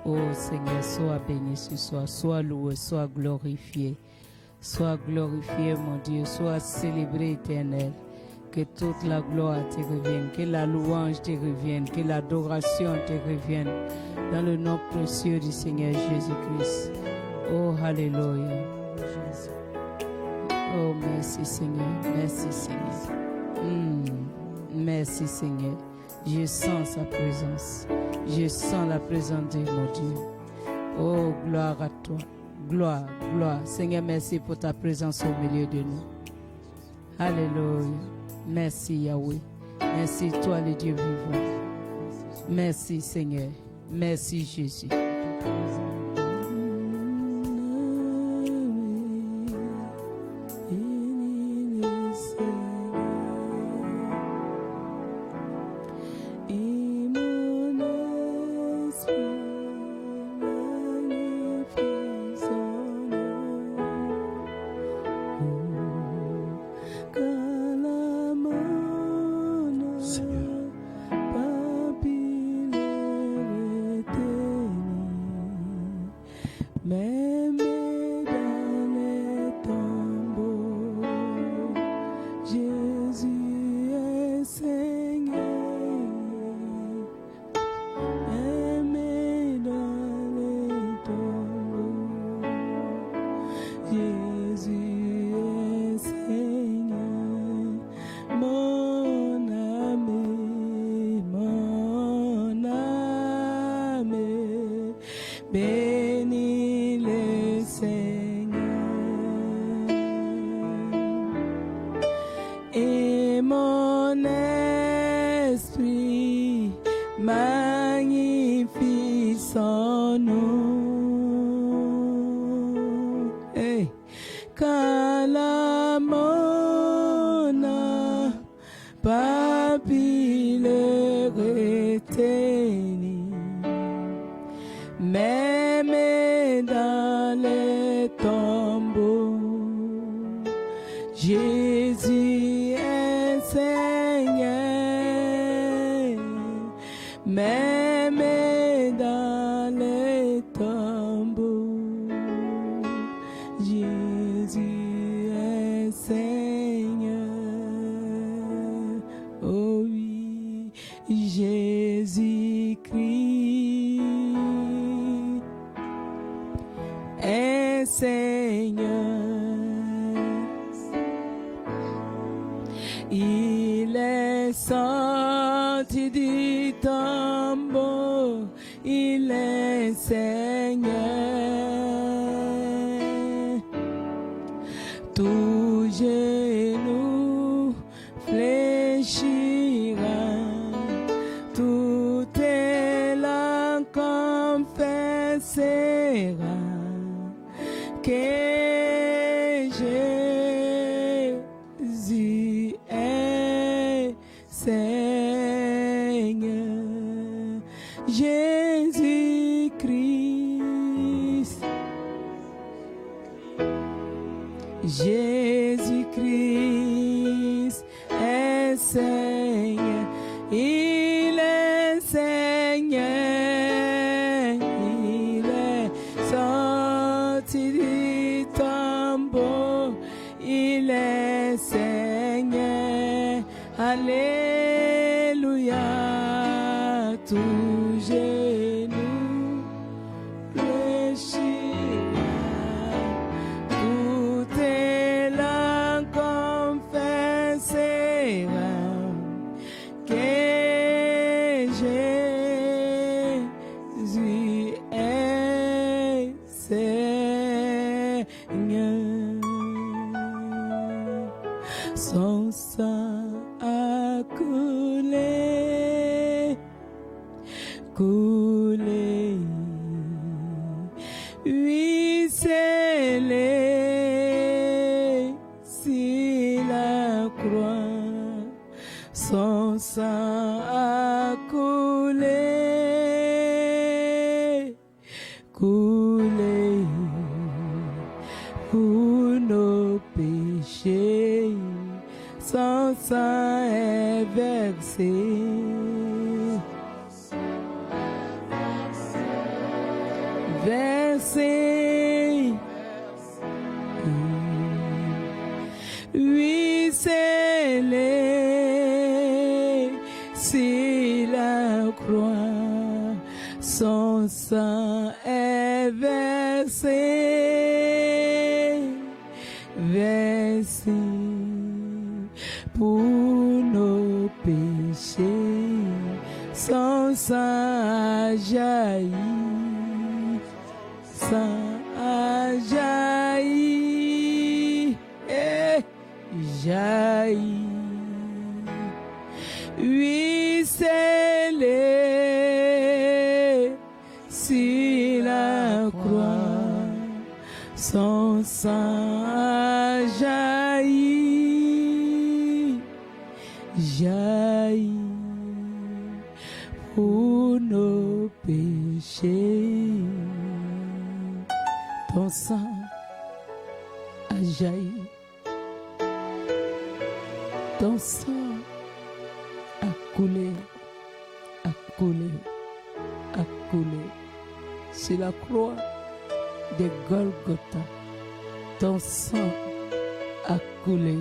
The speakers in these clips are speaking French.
Oh Seigneur, sois béni ce soir, sois loué, sois glorifié. Sois glorifié, mon Dieu, sois célébré, Éternel. Que toute la gloire te revienne, que la louange te revienne, que l'adoration te revienne. Dans le nom précieux du Seigneur Jésus-Christ. Oh, Alléluia. Oh, merci Seigneur, merci Seigneur. Merci Seigneur. Je sens sa présence. Je sens la présence de mon Dieu. Oh, gloire à toi. Gloire, gloire. Seigneur, merci pour ta présence au milieu de nous. Alléluia. Merci Yahweh. Merci toi le Dieu vivant. Merci Seigneur. Merci Jésus. Jésus-Christ est Seigneur, il est Seigneur, il est sorti du tombeau, il est Seigneur, alléluia, tout genou fléchira, toutes langues confesseront que Jésus est Seigneur. Son sang a coulé, coulé, oui, scellé sur la croix. Son sang a coulé, coulé pour nos péchés. Son sang est versé versé. Oui, c'est sur la croix, son sang est versé, versé pour nos péchés, son sang a jailli, sang a jailli, jailli. Oui, c'est sur la croix, son sang a jailli, jailli pour nos péchés. Ton sang a jailli, ton sang a coulé, a coulé, a coulé sur la croix de Golgotha. Ton sang a coulé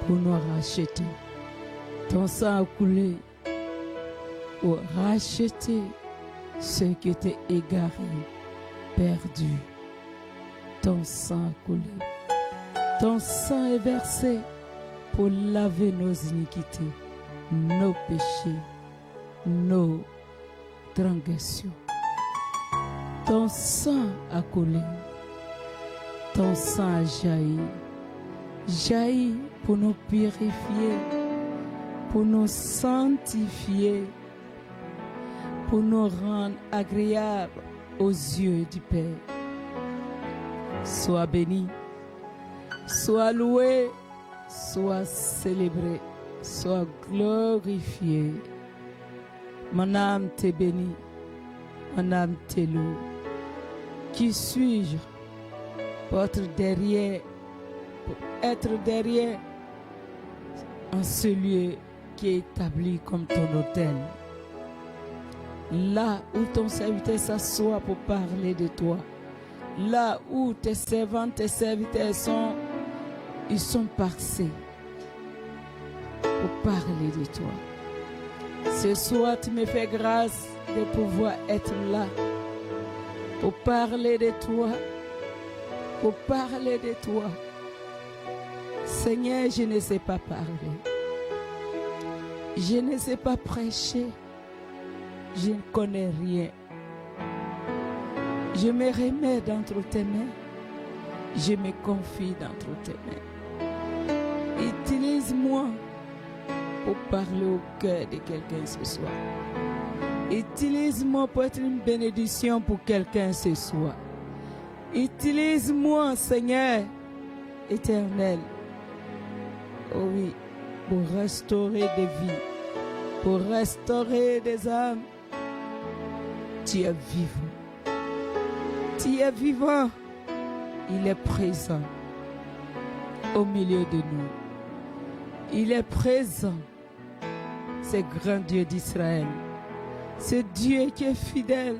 pour nous racheter. Ton sang a coulé pour racheter ceux qui étaient égarés, perdus. Ton sang a coulé. Ton sang est versé pour laver nos iniquités, nos péchés, nos transgressions. Ton sang a coulé, ton sang a jailli, jailli pour nous purifier, pour nous sanctifier, pour nous rendre agréables aux yeux du Père. Sois béni, sois loué, sois célébré, sois glorifié. Mon âme te bénit, mon âme te loue. Qui suis-je pour être derrière en ce lieu qui est établi comme ton autel? Là où ton serviteur s'assoit pour parler de toi, là où tes servantes, tes serviteurs ils sont passés pour parler de toi. Ce soir, tu me fais grâce de pouvoir être là pour parler de toi, pour parler de toi. Seigneur, je ne sais pas parler, je ne sais pas prêcher, je ne connais rien. Je me remets d'entre tes mains, je me confie d'entre tes mains. Utilise-moi pour parler au cœur de quelqu'un ce soir. Utilise-moi pour être une bénédiction pour quelqu'un ce soir. Utilise-moi, Seigneur éternel. Oh oui, pour restaurer des vies, pour restaurer des âmes. Tu es vivant. Tu es vivant. Il est présent au milieu de nous. Il est présent. C'est grand Dieu d'Israël. C'est Dieu qui est fidèle.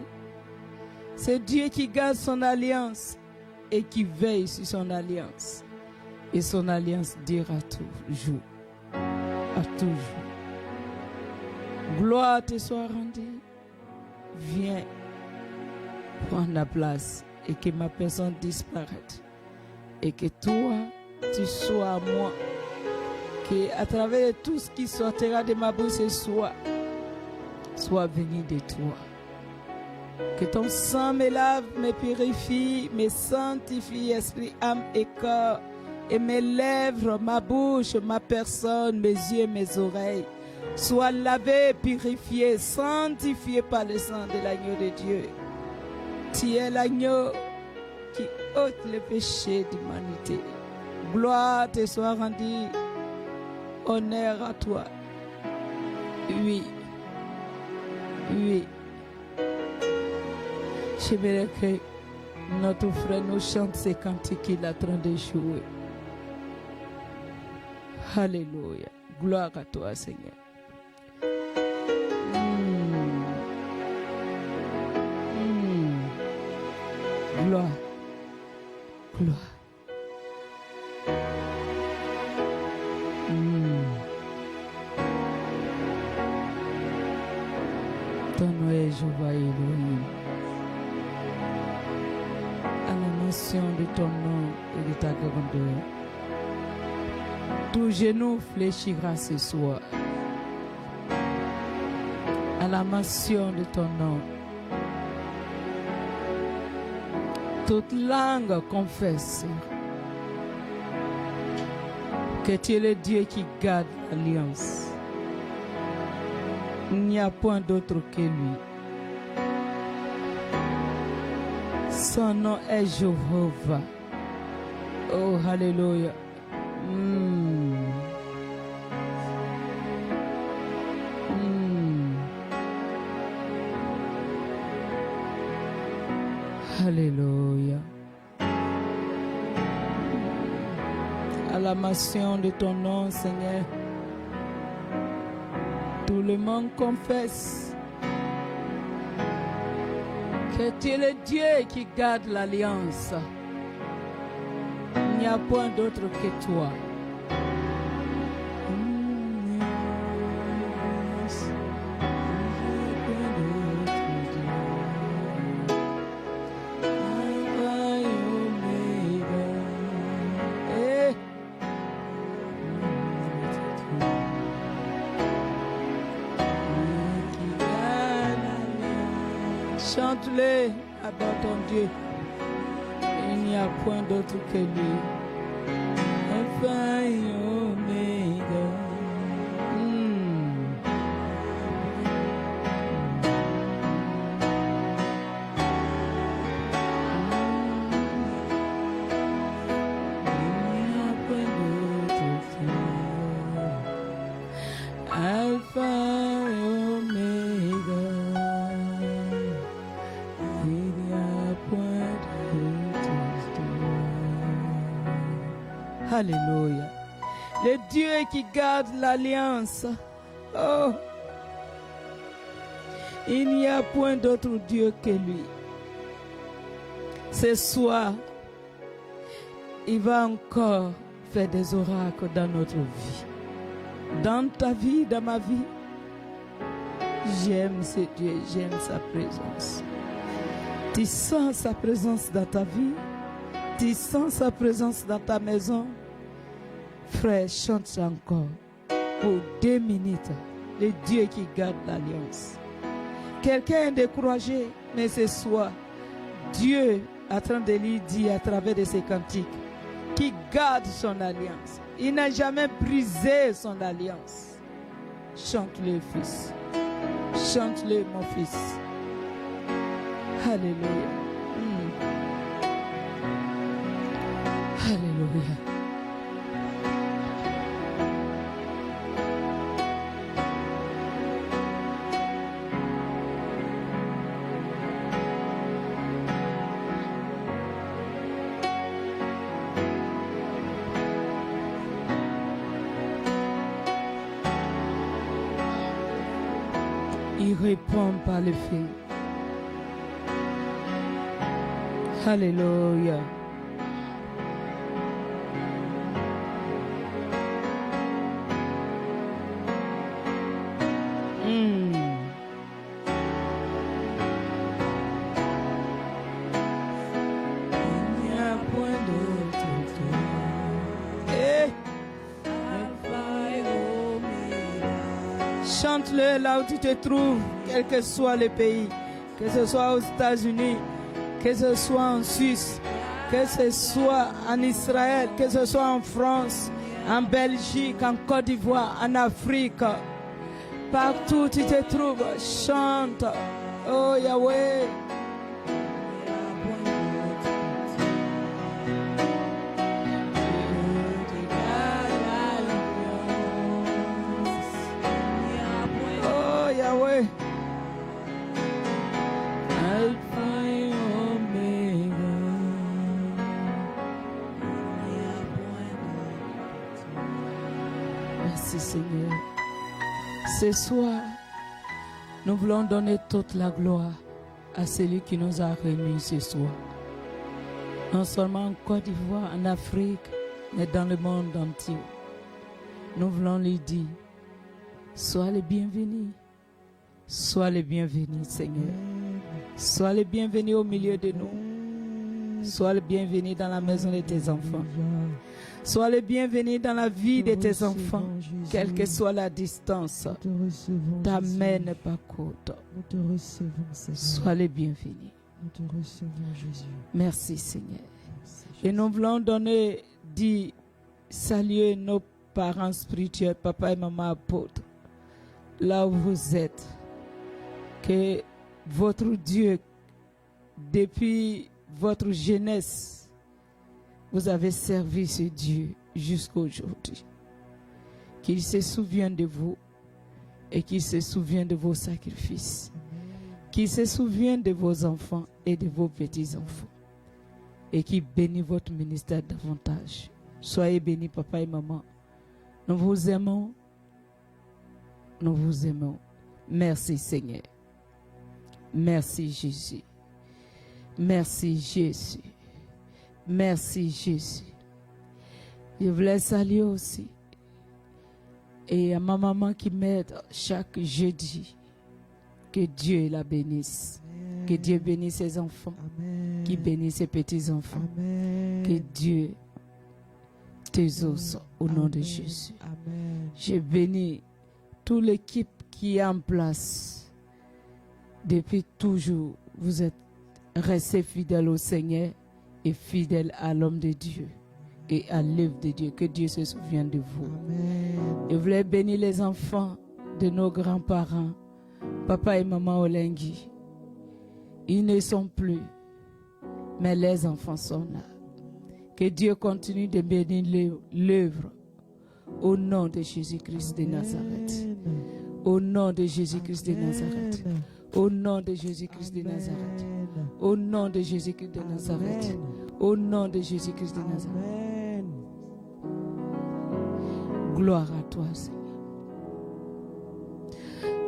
C'est Dieu qui garde son alliance et qui veille sur son alliance. Et son alliance durera toujours. À toujours. Gloire te soit rendue. Viens prendre la place et que ma personne disparaisse. Et que toi, tu sois à moi. Que à travers tout ce qui sortira de ma bouche ce soir, soit venu de toi. Que ton sang me lave, me purifie, me sanctifie, esprit, âme et corps. Et mes lèvres, ma bouche, ma personne, mes yeux, mes oreilles soient lavés, purifiés, sanctifiés par le sang de l'agneau de Dieu. Tu es l'agneau qui ôte le péché d'humanité. Gloire te soit rendue, honneur à toi. Oui, oui. J'aimerais que notre frère nous chante ces cantiques qu'il est en train de jouer. Alléluia. Gloire à toi, Seigneur. Gloire. Gloire. Ton nom est Jéhovah Elohim. À la mention de ton nom et de ta grandeur, tout genou fléchira ce soir. À la mention de ton nom, toute langue confesse que tu es le Dieu qui garde l'alliance. Il n'y a point d'autre que lui. Son nom est Jéhovah. Oh, alléluia. Alléluia. À la mention de ton nom, Seigneur, tout le monde confesse que tu es le Dieu qui garde l'alliance. Il n'y a point d'autre que toi. Chante-le, adore ton Dieu. Il n'y a point d'autre que lui. Alpha et Omega. Il n'y a point d'autre que lui. Alpha et Omega. Alléluia. Le Dieu qui garde l'alliance. Oh. Il n'y a point d'autre Dieu que lui. Ce soir, il va encore faire des oracles dans notre vie. Dans ta vie, dans ma vie. J'aime ce Dieu, j'aime sa présence. Tu sens sa présence dans ta vie. Tu sens sa présence dans ta maison. Frère, chante encore pour 2 minutes. Le Dieu qui garde l'alliance. Quelqu'un est découragé, mais ce soir, Dieu est en train de lui dire à travers de ses cantiques qu'il garde son alliance. Il n'a jamais brisé son alliance. Chante-le, fils. Chante-le, mon fils. Alléluia. Alléluia. Il répond par le feu. Alléluia. Chante-le là où tu te trouves, quel que soit le pays, que ce soit aux États-Unis, que ce soit en Suisse, que ce soit en Israël, que ce soit en France, en Belgique, en Côte d'Ivoire, en Afrique. Partout où tu te trouves, chante. Oh Yahweh. Merci Seigneur. Ce soir, nous voulons donner toute la gloire à celui qui nous a réunis ce soir. non seulement en Côte d'Ivoire, en Afrique, mais dans le monde entier. Nous voulons lui dire, sois le bienvenu. Sois le bienvenu, Seigneur. Sois le bienvenu au milieu de nous. Sois le bienvenu dans la maison de tes enfants. Sois le bienvenu dans la vie de tes enfants, quelle que soit la distance. Ta main n'est pas courte. Sois le bienvenu. Nous te recevons, Jésus. Merci, Seigneur. Merci, Et nous voulons saluer nos parents spirituels, papa et maman apôtres, là où vous êtes. Que votre Dieu, depuis votre jeunesse, vous avez servi ce Dieu jusqu'à aujourd'hui. Qu'il se souvienne de vous et qu'il se souvienne de vos sacrifices. Qu'il se souvienne de vos enfants et de vos petits-enfants. Et qu'il bénisse votre ministère davantage. Soyez bénis, papa et maman. Nous vous aimons. Nous vous aimons. Merci, Seigneur. Merci, Jésus. Merci, Jésus. Merci, Jésus. Je voulais saluer aussi. Et à ma maman qui m'aide chaque jeudi. Que Dieu la bénisse. Amen. Que Dieu bénisse ses enfants. Amen. Qu'il bénisse ses petits-enfants. Amen. Que Dieu t'exauce au nom de Amen. Jésus. Amen. Je bénis toute l'équipe qui est en place. Depuis toujours, vous êtes restés fidèles au Seigneur et fidèles à l'homme de Dieu et à l'œuvre de Dieu. Que Dieu se souvienne de vous. Amen. Je voulais bénir les enfants de nos grands-parents, papa et maman Olengi. Ils ne sont plus, mais les enfants sont là. Que Dieu continue de bénir l'œuvre au nom de Jésus-Christ de Nazareth. Amen. Au nom de Jésus-Christ de Nazareth. Amen. Au nom de Jésus-Christ de Nazareth. Amen. Au nom de Jésus-Christ de Nazareth. Amen. Au nom de Jésus-Christ de Nazareth. Amen. Gloire à toi, Seigneur.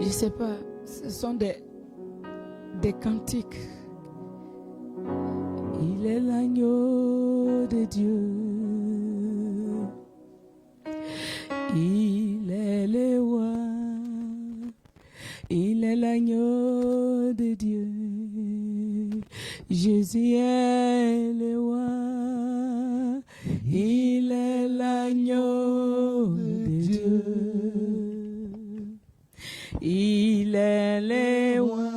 Je ne sais pas, ce sont des cantiques. Il est l'agneau de Dieu. Il est le roi. Il est l'agneau de Dieu. Jésus est le roi. Il est l'agneau de Dieu. Il est le roi.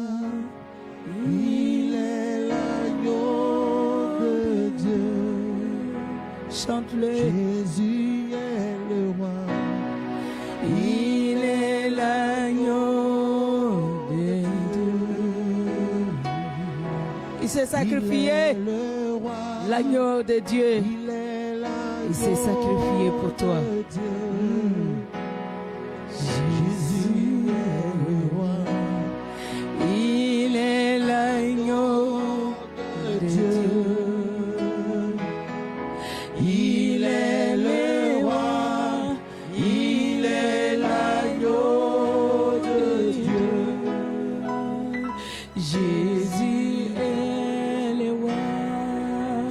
Il est l'agneau de Dieu. Chante-le. Jésus est le roi. Il est l'agneau de Dieu. Il s'est Il sacrifié. est le roi. L'agneau de Dieu. Il est l'agneau Il s'est sacrifié pour toi. de Dieu. Jésus est le roi. Il est l'agneau de Dieu. Il est le roi. Il est l'agneau de Dieu. Jésus est le roi.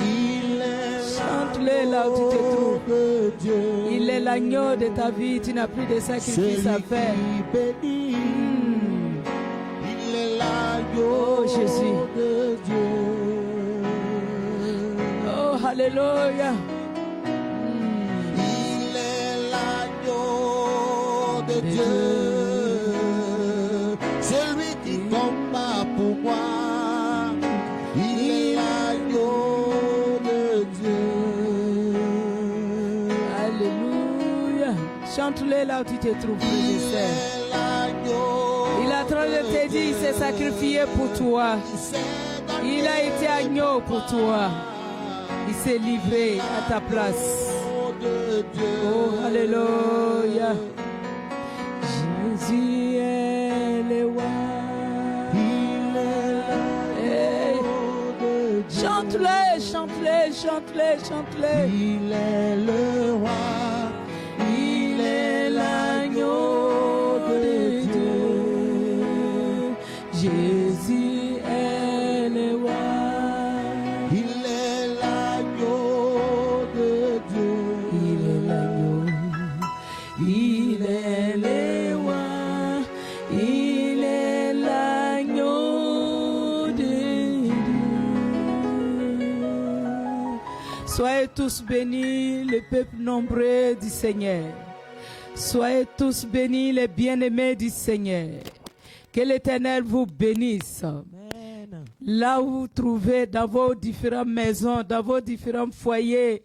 Il est Chante-le là où tu te trouves. de Dieu. Il est l'agneau de ta vie. Tu n'as plus de sacrifice à Celui faire. qui bénit. Il est l'agneau Oh, Jésus. de Dieu. Oh, alléluia. Il est l'agneau de Dieu. Celui qui combat pour moi. Il est l'agneau de Dieu. Alléluia. Chante-le là où tu te trouves, frère et Il sœur. est l'agneau. Il est en train de te dire, il s'est sacrifié pour toi. Il a été agneau pour toi. Il s'est livré à ta place. Oh, alléluia. Jésus est le roi. Hey. Chante-le, chante-le, chante-le, chante-le. Il est le roi. Il est l'agneau de Dieu. Jésus est le roi. Il est l'agneau Soyez tous bénis, le peuple nombreux du Seigneur. Soyez tous bénis, les bien-aimés du Seigneur. Que l'Éternel vous bénisse. Amen. Là où vous vous trouvez, dans vos différentes maisons, dans vos différents foyers,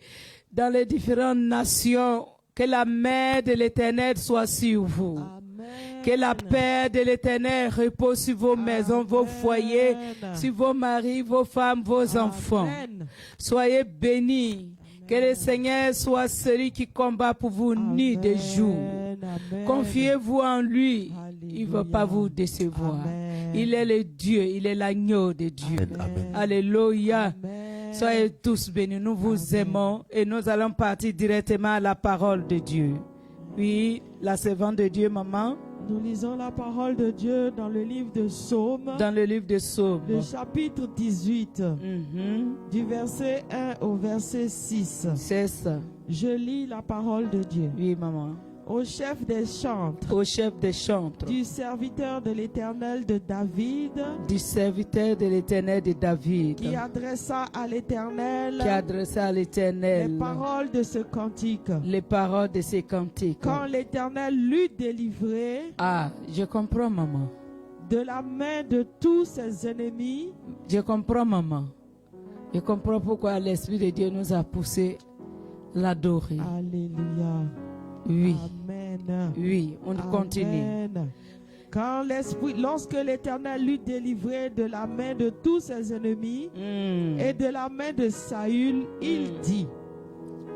dans les différentes nations, que la main de l'Éternel soit sur vous. Amen. Que la paix de l'Éternel repose sur vos maisons, vos foyers, sur vos maris, vos femmes, vos enfants. Amen. Soyez bénis. Que le Seigneur soit celui qui combat pour vous nuit et jour. Amen. Confiez-vous en lui. Il ne va Alléluia. pas vous décevoir. Amen. Il est le Dieu, il est l'agneau de Dieu. Amen. Alléluia. Amen. Soyez tous bénis. Nous vous aimons et nous allons partir directement à la parole de Dieu. Oui, la servante de Dieu, maman, Nous lisons la parole de Dieu dans le livre de Psaumes, dans le livre de Psaumes. le chapitre 18, Mhm. du verset 1 au verset 6. C'est ça. Je lis la parole de Dieu. Oui, maman. Au chef des chantres, Au chef des chantres, du serviteur de l'Éternel de David, du serviteur de l'Éternel de David, qui adressa à l'Éternel qui adressa à les l'Éternel paroles de ce cantique. les paroles de ses cantiques. Quand l'Éternel l'eut délivré Ah, je comprends, maman. de la main de tous ses ennemis, Je comprends, maman. Je comprends pourquoi l'Esprit de Dieu nous a poussé l'adorer. Alléluia. Oui, Amen. oui, on continue. Amen. Quand lorsque l'Éternel l'eut délivré de la main de tous ses ennemis et de la main de Saül, il dit: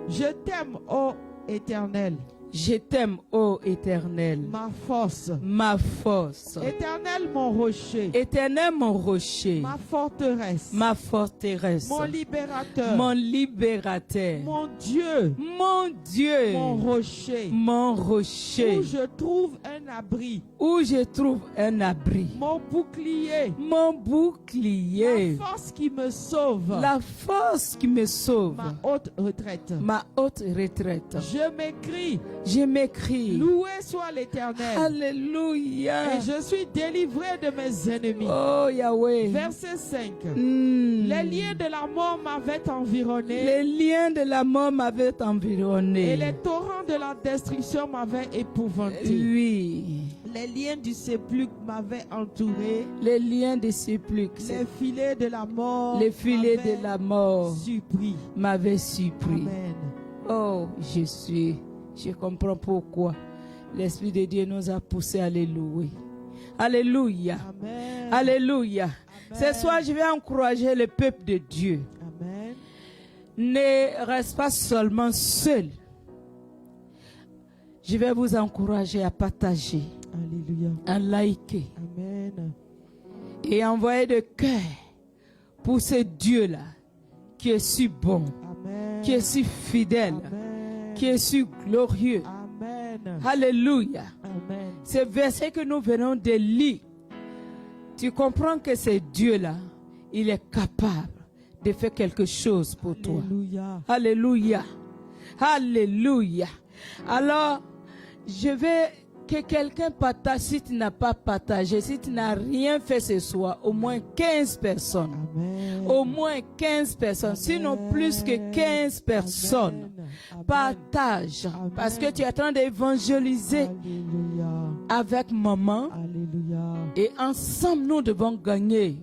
Je t'aime, ô Éternel, Je t'aime, ô Éternel, ma force. ma force. Éternel, mon rocher, Éternel, mon rocher, ma forteresse, ma forteresse, mon libérateur, mon libérateur, mon Dieu, mon Dieu, mon rocher, mon rocher, où je trouve un abri, où je trouve un abri, mon bouclier, mon bouclier, la force qui me sauve, la force qui me sauve, ma haute retraite. ma haute retraite. Je m'écrie: Je m'écris, loué soit l'Éternel, Alléluia, et je suis délivré de mes ennemis. oh Yahweh. Verset 5. Hmm. Les liens de la mort m'avaient environné, Les liens de la mort m'avaient environné. et les torrents de la destruction m'avaient épouvanté. Oui, Les liens du sépulcre m'avaient entouré, les liens de sépulcre, les filets de la mort les filets m'avaient de la mort surpris. m'avaient surpris. Amen. Oh, je comprends pourquoi l'Esprit de Dieu nous a poussés à les louer. Alléluia, Amen. Alléluia. Ce soir, je vais encourager le peuple de Dieu. Amen. Ne reste pas seulement seul. Je vais vous encourager à partager, Alléluia. à liker Amen. et envoyer de cœur pour ce Dieu-là qui est si bon, Amen. qui est si fidèle, Amen. qui est si glorieux. Amen. Alléluia. Amen. Ce verset que nous venons de lire, tu comprends que ce Dieu-là, il est capable de faire quelque chose pour toi. Alléluia. Alléluia. Alléluia. Alors, je veux que quelqu'un partage. Si tu n'as pas partagé, si tu n'as rien fait ce soir, au moins 15 personnes. Amen. Au moins 15 personnes, sinon plus que 15 personnes. Amen. Partage. Amen. Parce que tu es en train d'évangéliser Alléluia. avec maman. Alléluia. Et ensemble, nous devons gagner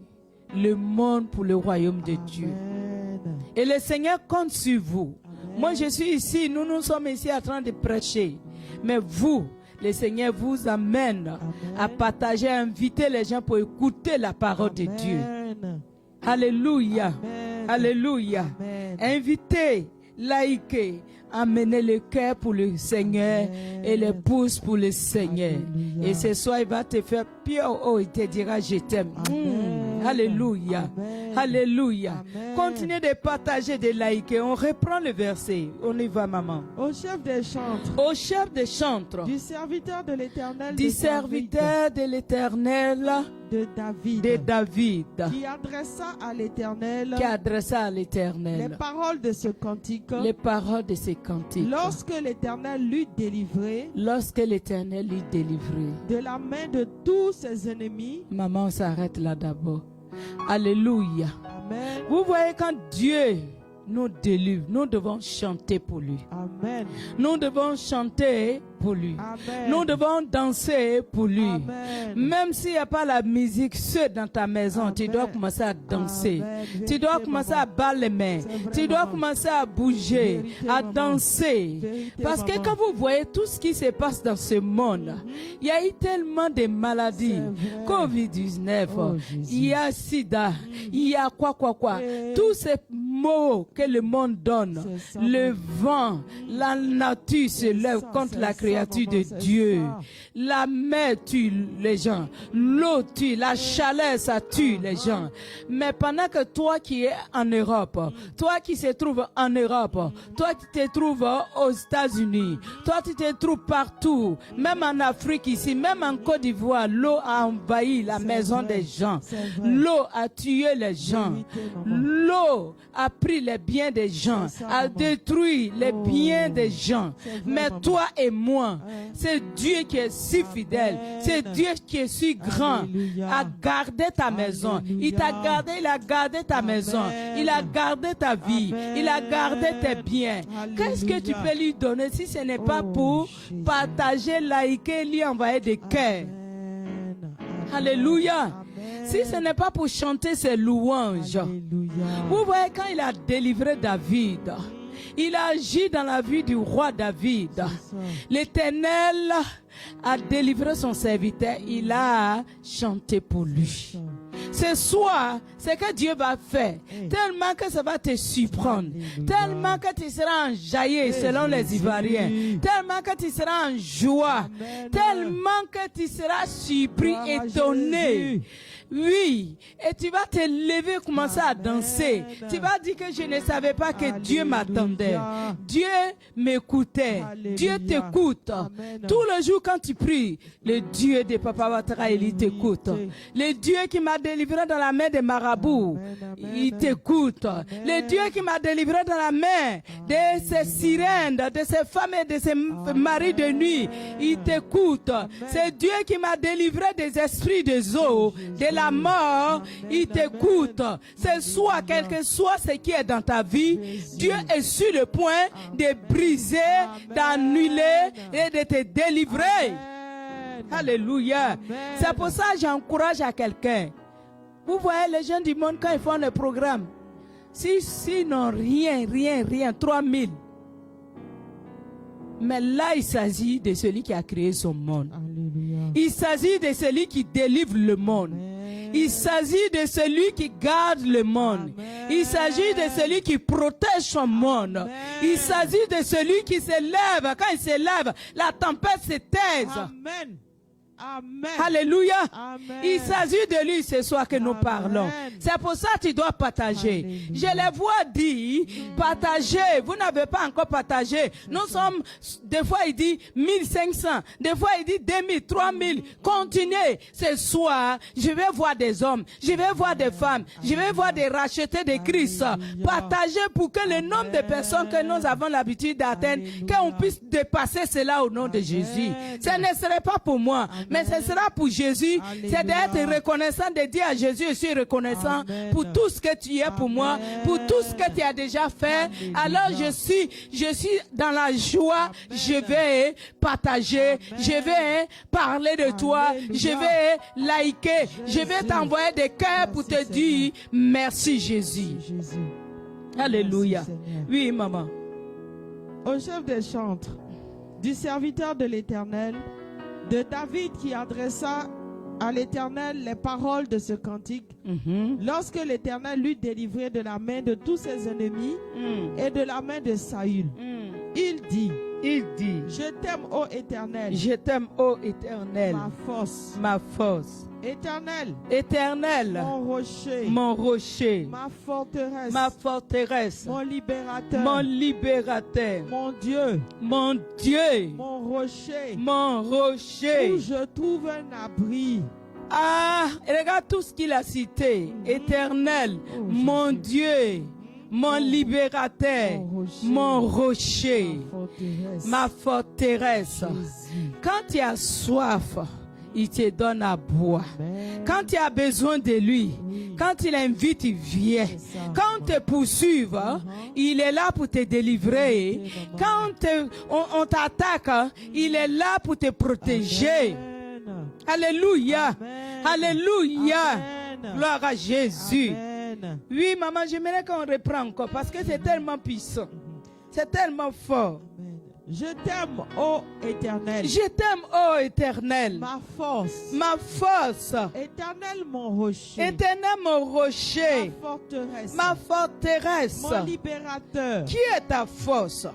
le monde pour le royaume de Dieu. Amen. Et le Seigneur compte sur vous. Amen. Moi, je suis ici, nous sommes ici en train de prêcher. Mais vous, le Seigneur vous amène à partager, à inviter les gens pour écouter la parole de Dieu. Amen. Alléluia. Amen. Alléluia. Amen. Invitez, likez, amenez le cœur pour le Seigneur et les pouces pour le Seigneur. Alléluia. Et ce soir, il va te faire pire. Oh, il te dira je t'aime. Amen. Alléluia. Amen. Alléluia. Amen. Continuez de partager, de liker. On reprend le verset. On y va, maman. Au chef des chantres, Au chef des chantres, du serviteur de l'Éternel, du serviteur de l'Éternel de David, de David, qui adressa à l'Éternel qui adressa à les l'Éternel paroles de ce cantique. les paroles de ses cantiques. Lorsque l'Éternel l'eut délivré Lorsque l'Éternel l'eut délivré. de la main de tous ses ennemis. Maman, on s'arrête là d'abord. Alléluia. Amen. Vous voyez, quand Dieu nous délivre. Nous devons chanter pour lui. Amen. Nous devons chanter pour lui. Amen. Nous devons danser pour lui. Amen. Même s'il n'y a pas la musique seule dans ta maison, Amen. tu dois commencer à danser. Amen. Tu dois Vérité, commencer maman. à battre les mains. C'est vrai, Tu dois maman. commencer à bouger, Vérité, à maman. danser. Vérité, Parce que maman. quand vous voyez tout ce qui se passe dans ce monde, il y a eu tellement de maladies. C'est vrai. Covid-19, Oh, Jésus. il y a sida, il y a quoi. Eh. Tous ces mots que le monde donne, C'est ça, le maman. vent, la nature se lève ça, contre c'est la ça, créature maman, de c'est Dieu. ça. La mer tue les gens, l'eau tue, la chaleur ça tue les gens. Mais pendant que toi qui es en Europe, toi qui se trouves en Europe, toi qui te trouves aux États-Unis, toi qui te trouves partout, même en Afrique ici, même en Côte d'Ivoire, l'eau a envahi la maison vrai, des gens. c'est vrai. L'eau a tué les gens. Vérité, maman. L'eau a pris les biens des gens, C'est ça, a maman. détruit les Oh, biens des gens. c'est vrai, Mais maman. toi et moi, Ouais. c'est Dieu qui est si fidèle. Amen. C'est Dieu qui est si grand Alléluia. à garder ta maison. Alléluia. Il t'a gardé, il a gardé ta Amen. maison. Il a gardé ta vie. Amen. Il a gardé tes biens. Qu'est-ce que tu Alléluia. peux lui donner si ce n'est pas Oh, pour Jésus. partager, liker, lui envoyer des cœurs? Amen. Alléluia. Amen. Si ce n'est pas pour chanter ses louanges. Alléluia. Vous voyez, quand il a délivré David, il a agi dans la vie du roi David. ça. L'Éternel a délivré son serviteur, il a chanté pour lui. Ce soir, ce que Dieu va faire, tellement que ça va te surprendre, Alléluia. tellement que tu seras enjaillé selon les Jésus. Ivoiriens, tellement que tu seras en joie, Amen. tellement que tu seras surpris, Gloire à étonné. Jésus. Oui, et tu vas te lever, commencer à Amen. danser. Tu vas dire que je ne savais pas que Dieu Alléluia. m'attendait. Dieu m'écoutait. Alléluia. Dieu t'écoute. Amen. Tout le jour quand tu pries, le Dieu de Papa Ouattara, il t'écoute. Vérité. Le Dieu qui m'a délivré dans la main des marabouts, Amen, amen. il t'écoute. Le Dieu qui m'a délivré dans la main de ces sirènes, de ces femmes et de ces maris de nuit, il t'écoute. C'est Dieu qui m'a délivré des esprits des eaux, de la mort, il t'écoute. Ce soit, quel que soit ce qui est dans ta vie, Dieu est sur le point de briser, d'annuler et de te délivrer. Amen. Alléluia. C'est pour ça que j'encourage à quelqu'un. Vous voyez les gens du monde quand ils font le programme. Si n'ont rien, 3000. Mais là, il s'agit de celui qui a créé son monde. Alléluia. Il s'agit de celui qui délivre le monde. Amen. Il s'agit de celui qui garde le monde. Il s'agit de celui qui protège son monde. Il s'agit de celui qui se lève. Quand il se lève, la tempête se taise. Amen. Amen. Alléluia. Amen. Il s'agit de lui ce soir que nous Amen. parlons. C'est pour ça que tu dois partager. Alléluia. Je les vois dire, partagez. Vous n'avez pas encore partagé. Nous sommes, des fois il dit 1500, des fois il dit 2000, 3000. Continuez. Ce soir, je vais voir des hommes, je vais voir des femmes, je vais voir des rachetés de Christ. Alléluia. Partagez pour que le nombre de personnes que nous avons l'habitude d'atteindre, Alléluia. qu'on puisse dépasser cela au nom de Jésus. Ce ne serait pas pour moi. Mais ce sera pour Jésus. C'est Alléluia. d'être reconnaissant, de dire à Jésus, je suis reconnaissant Amen. pour tout ce que tu es pour moi, Amen. pour tout ce que tu as déjà fait. Alléluia. Alors je suis dans la joie. Je vais partager. Je vais parler de toi. Alléluia. Je vais liker. Je vais Jésus. t'envoyer des cœurs pour te Merci, dire merci Jésus. Jésus. Alléluia. Merci, Seigneur. Oui, maman. Au chef des chantres, du serviteur de l'Éternel, de David qui adressa à l'Éternel les paroles de ce cantique, Mhm. lorsque l'Éternel l'eut délivré de la main de tous ses ennemis Mm. et de la main de Saül, Mm. il dit, Il dit, je t'aime, ô Éternel, je t'aime, ô Éternel, ma force, ma force. Éternel, Éternel, mon rocher, mon rocher, ma forteresse, ma forteresse, mon libérateur, mon libérateur, mon Dieu, mon Dieu, mon rocher, mon rocher. où je trouve un abri. Ah, regarde tout ce qu'il a cité. Éternel, Oh, mon Jésus. Dieu, mon libérateur, mon rocher, forteresse. ma forteresse. Jésus. Quand tu as soif, il te donne à boire. Amen. Quand tu as besoin de lui, Oui. quand il invite, il vient. C'est ça. Quand on te poursuit, il est là pour te délivrer. Oui, maman. Quand on t'attaque, il est là pour te protéger. Amen. Alléluia. Amen. Alléluia. Amen. Gloire à Jésus. Amen. Oui, maman, j'aimerais qu'on reprenne encore parce que c'est tellement puissant. C'est tellement fort. Amen. Je t'aime, ô Éternel. Je t'aime, ô Éternel. Ma force. Ma force. Éternel, mon rocher. Éternel, mon rocher. Ma forteresse. Ma forteresse. Mon libérateur. Qui est ta force?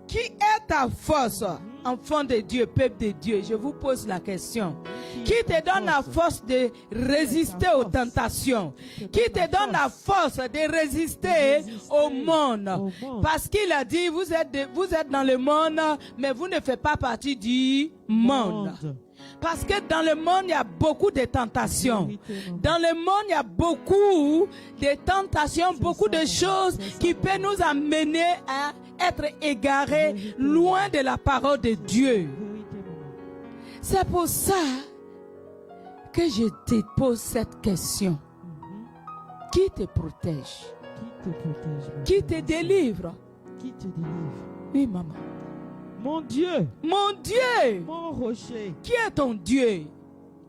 Qui est ta force? Enfant de Dieu, peuple de Dieu, je vous pose la question. Qui te donne la force de résister aux tentations? Qui te donne la force de résister au monde? Parce qu'il a dit, vous êtes dans le monde, mais vous ne faites pas partie du monde. Parce que dans le monde, il y a beaucoup de tentations. Dans le monde, il y a beaucoup de tentations, beaucoup de choses qui peuvent nous amener à être égarés loin de la parole de Dieu. C'est pour ça que je te pose cette question. Qui te protège? Qui te protège? Qui te délivre? Qui te délivre? Oui, maman. Mon Dieu. Mon Dieu. Mon rocher. Qui est ton Dieu?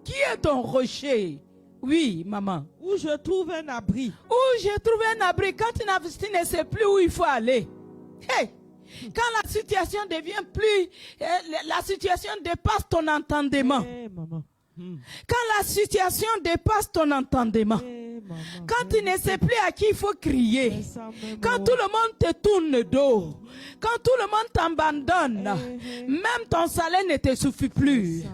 Qui est ton rocher? Oui, maman. Où je trouve un abri. Où j'ai trouvé un abri quand tu ne sais plus où il faut aller. Hey! Quand la situation devient la situation dépasse ton entendement. Hey, maman. Quand la situation dépasse ton entendement. Hey, maman. Quand tu ne sais plus à qui il faut crier. Quand tout le monde te tourne le dos. Quand tout le monde t'abandonne. Même ton salaire ne te suffit plus.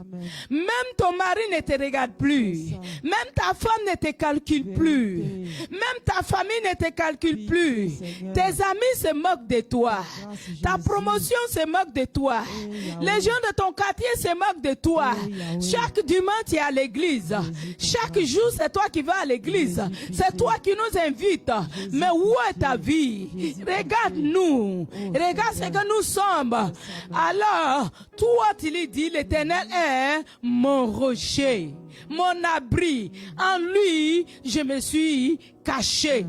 Même ton mari ne te regarde plus. Même ta femme ne te calcule plus. Même ta famille ne te calcule plus. Tes amis se moquent de toi. Ta promotion se moque de toi. Les gens de ton quartier se moquent de toi. Chaque dimanche, tu es à l'église. Chaque jour, c'est toi qui vas à l'église. C'est toi qui nous invites. Mais où est ta vie? Regarde-nous. Regarde ce que nous sommes. Alors, toi, tu lui dis, l'Éternel est mon rocher, mon abri. En lui, je me suis caché.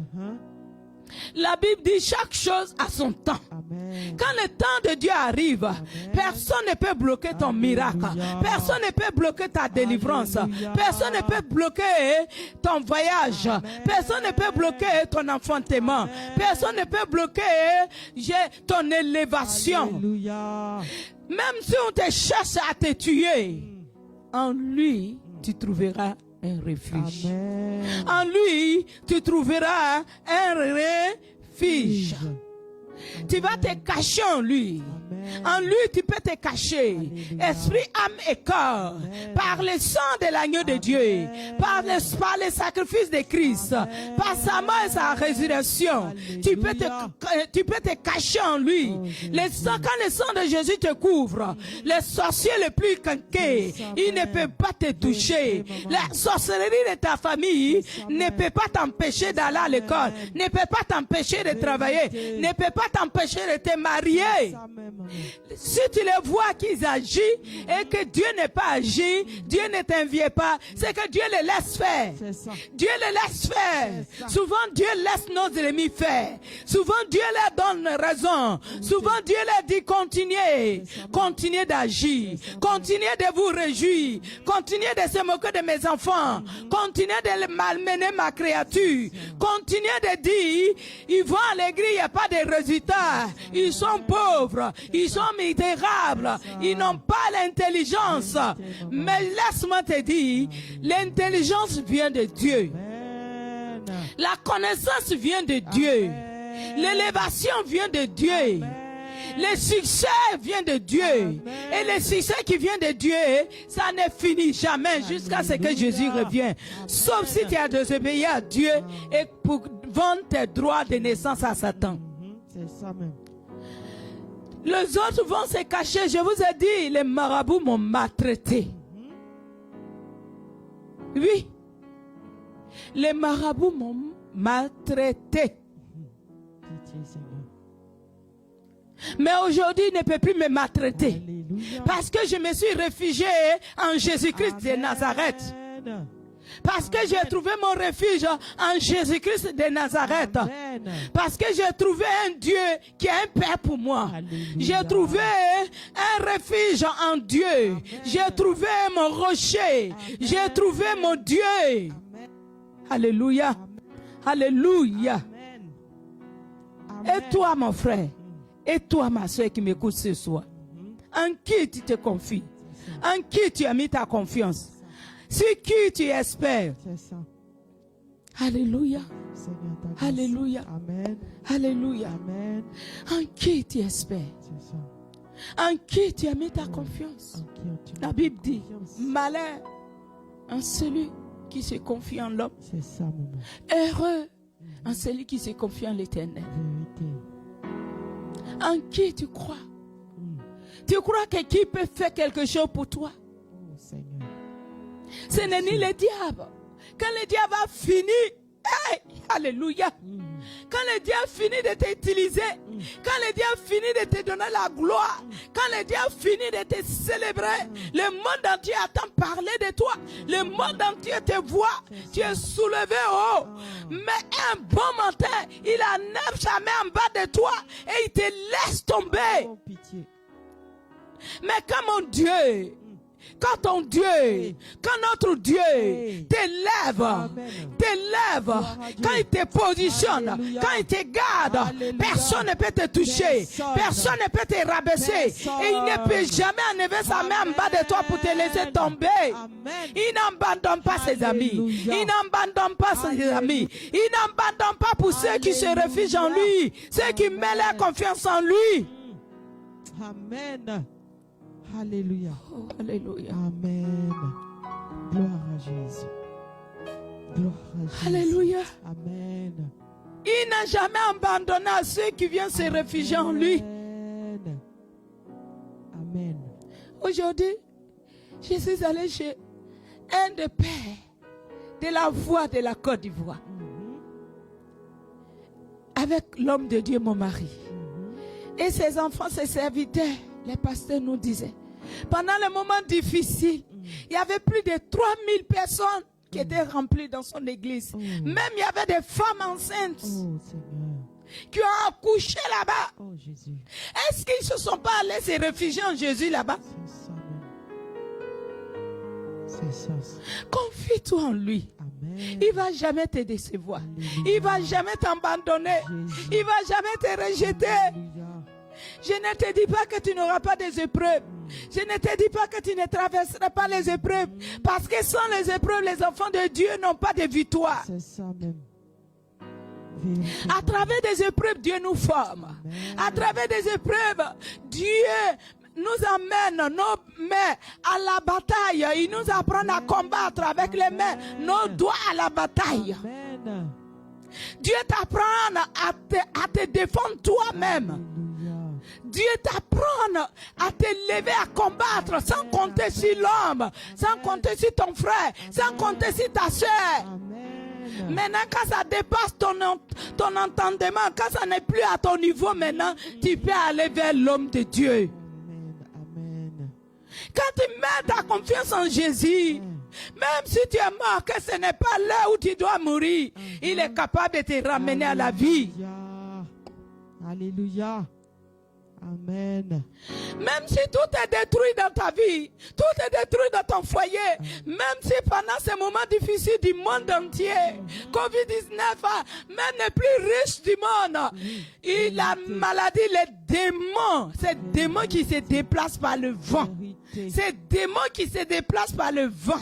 La Bible dit chaque chose a son temps. Amen. Quand le temps de Dieu arrive, personne ne peut bloquer ton miracle. Personne ne peut bloquer ta délivrance. Personne ne peut bloquer ton voyage. Personne ne peut bloquer ton enfantement. Personne ne peut bloquer ton élévation. Alléluia. Même si on te cherche à te tuer, en lui, tu trouveras un refuge. Amen. En lui, tu trouveras un refuge. Tu vas te cacher en lui. En lui, tu peux te cacher. Esprit, âme et corps. Par le sang de l'agneau de Dieu. Par le sacrifice de Christ. Par sa mort et sa résurrection. Tu peux te cacher en lui. Quand le sang de Jésus te couvre, les sorciers les plus canqués, ils ne peuvent pas te toucher. La sorcellerie de ta famille ne peut pas t'empêcher d'aller à l'école. Ne peut pas t'empêcher de travailler. Ne peut pas t'empêcher de te marier. Si tu les vois qu'ils agissent et que Dieu n'est pas agi, Dieu ne t'envie pas, c'est que Dieu les laisse faire. Dieu les laisse faire. Souvent Dieu laisse nos ennemis faire. Souvent Dieu leur donne raison. Souvent Dieu leur dit continuez. Continuez d'agir. Continuez de vous réjouir. Continuez de se moquer de mes enfants. Continuez de malmener ma créature. Continuez de dire, ils vont à l'église, il n'y a pas de résultats. Ils sont pauvres. Ils sont misérables. Ils n'ont pas l'intelligence. Mais laisse-moi te dire, l'intelligence vient de Dieu. La connaissance vient de Dieu. L'élévation vient de Dieu. Le succès vient de Dieu. Et le succès qui vient de Dieu, ça ne finit jamais jusqu'à ce que Jésus revienne. Sauf si tu as désobéi à Dieu et pour vendre tes droits de naissance à Satan. C'est ça même. Les autres vont se cacher. Je vous ai dit, les marabouts m'ont maltraité. Oui. Les marabouts m'ont maltraité. Mais aujourd'hui, ils ne peuvent plus me maltraiter. Alléluia. Parce que je me suis réfugié en Jésus-Christ de Nazareth. Amen. Parce que j'ai trouvé mon refuge en Jésus-Christ de Nazareth. Amen. Parce que j'ai trouvé un Dieu qui est un Père pour moi. Alléluia. J'ai trouvé un refuge en Dieu. Amen. J'ai trouvé mon rocher. Amen. J'ai trouvé mon Dieu. Amen. Alléluia. Alléluia. Amen. Et toi, mon frère, et toi, ma soeur qui m'écoute ce soir, en qui tu te confies? En qui tu as mis ta confiance? Sur qui tu espères? C'est ça. Alléluia. Seigneur, ta grâce. Alléluia. Amen. Alléluia. Amen. En qui tu espères? C'est ça. En qui tu as mis ta confiance? En qui as-tu mis La ta Bible dit, confiance? malheur en celui qui se confie en l'homme. C'est ça, maman. Heureux en celui qui se confie en l'Éternel. Vérité. En qui tu crois? Mm. Tu crois que qui peut faire quelque chose pour toi? Oh, Seigneur. Ce n'est ni le diable. Quand le diable a fini, hey, alléluia. Quand le diable finit de t'utiliser, quand le diable finit de te donner la gloire, quand le diable finit de te célébrer, le monde entier attend parler de toi. Le monde entier te voit. Tu es soulevé haut. Mais un bon matin, il enlève sa main en bas de toi et il te laisse tomber. Oh, pitié. Mais quand mon Dieu, quand ton Dieu, quand notre Dieu t'élève, quand il te positionne, Alléluia. quand il te garde, Alléluia. personne ne peut te toucher, personne ne peut te rabaisser. Personne. Et il ne peut jamais enlever sa main en bas de toi pour te laisser tomber. Amen. Il n'abandonne pas ses amis. Alléluia. Il n'abandonne pas ses Alléluia. amis. Il n'abandonne pas pour ceux qui se Alléluia. réfugient en lui, ceux qui Amen. mettent leur confiance en lui. Amen. Alléluia. Oh, alléluia. Amen. Gloire à Jésus. Gloire à Jésus. Alléluia. Amen. Il n'a jamais abandonné à ceux qui viennent se réfugier en lui. Amen. Amen. Aujourd'hui, je suis allé chez un des pères de la voix de la Côte d'Ivoire avec l'homme de Dieu, mon mari. Et ses enfants, ses serviteurs, les pasteurs nous disaient, pendant les moments difficiles, il y avait plus de 3000 personnes qui étaient remplies dans son église. Même il y avait des femmes enceintes Oh Seigneur. qui ont accouché là-bas. Oh Jésus. Est-ce qu'ils ne se sont pas allés se réfugier en Jésus là-bas? C'est ça même. C'est ça. Confie-toi en lui. Amen. Il ne va jamais te décevoir. Alléluia. Il ne va jamais t'abandonner. Jésus. Il ne va jamais te rejeter. Alléluia. Je ne te dis pas que tu n'auras pas des épreuves. Je ne te dis pas que tu ne traverseras pas les épreuves. Parce que sans les épreuves, les enfants de Dieu n'ont pas de victoire. C'est ça même. Vérité. À travers des épreuves, Dieu nous forme. À travers des épreuves, Dieu nous amène nos mains à la bataille. Il nous apprend à combattre avec les mains, nos doigts à la bataille. Amen. Dieu t'apprend à te défendre toi-même. Alléluia. Dieu t'apprend à te lever, à combattre sans compter sur l'homme, sans compter sur ton frère, sans compter sur ta soeur. Amen. Maintenant, quand ça dépasse ton entendement, quand ça n'est plus à ton niveau maintenant, tu peux aller vers l'homme de Dieu. Amen. Amen. Quand tu mets ta confiance en Jésus, même si tu es mort, que ce n'est pas là où tu dois mourir, il est capable de te ramener à la vie. Alléluia. Alléluia. Amen. Même si tout est détruit dans ta vie, tout est détruit dans ton foyer, même si pendant ces moments difficiles du monde entier, Covid-19, même les plus riches du monde, et la maladie, les démons, ces démons qui se déplacent par le vent. Ces démons qui se déplacent par le vent.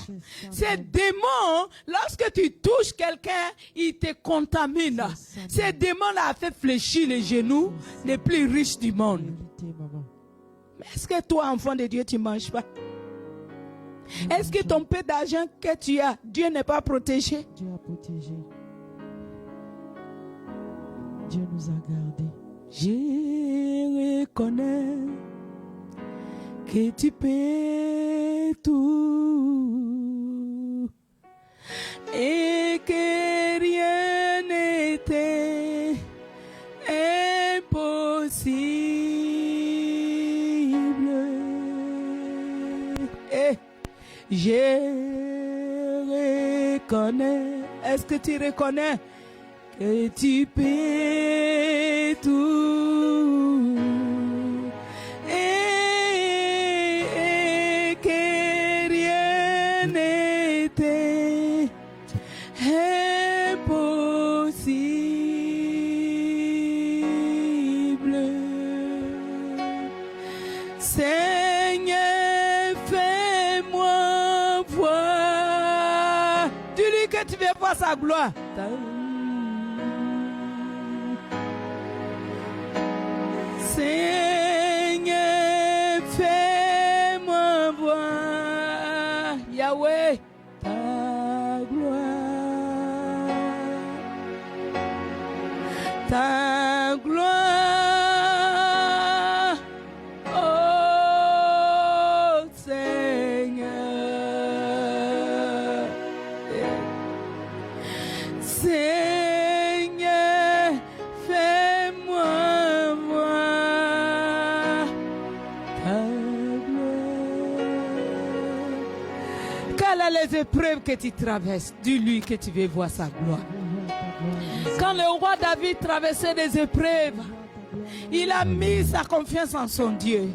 Ces démons, lorsque tu touches quelqu'un, ils te contaminent. Ces démons-là ont fait fléchir les genoux les plus riches du monde. Vérité, maman. Mais est-ce que toi, enfant de Dieu, tu ne manges pas? Est-ce que ton peu d'argent que tu as, Dieu n'est pas protégé? Dieu a protégé. Dieu nous a gardés. Je reconnais que tu peux tout et que rien n'était impossible. reconnais? Est-ce que tu reconnais que tu peux tout et que rien n'était impossible? Seigneur, fais-moi voir. Dis-lui que tu veux voir sa gloire. Seigneur, fais-moi voir, Yahweh, ta gloire, ta gloire, oh Seigneur, Seigneur, fais-moi voir ta gloire. Quelles sont les épreuves que tu traverses? Dis-lui que tu veux voir sa gloire. Quand le roi David traversait des épreuves, il a mis sa confiance en son Dieu.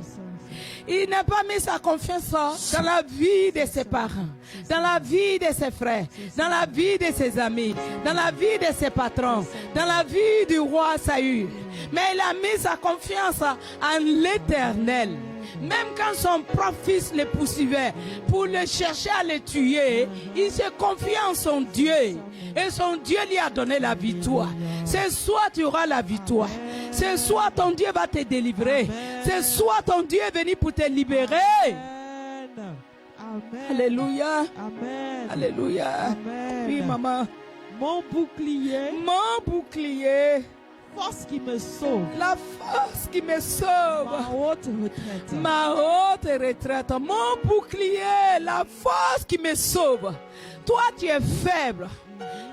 Il n'a pas mis sa confiance dans la vie de ses parents, dans la vie de ses frères, dans la vie de ses amis, dans la vie de ses patrons, dans la vie du roi Saül. Mais il a mis sa confiance en l'Éternel. Même quand son propre fils le poursuivait pour le chercher à le tuer, il se confiait en son Dieu. Et son Dieu lui a donné la victoire. Ce soir, tu auras la victoire. Ce soir, ton Dieu va te délivrer. Ce soir, ton Dieu est venu pour te libérer. Amen. Amen. Alléluia. Amen. Alléluia. Amen. Oui, maman. Mon bouclier, Mon bouclier, force qui me sauve, la force qui me sauve, ma haute retraite. ma haute retraite, mon bouclier, la force qui me sauve. Toi, tu es faible.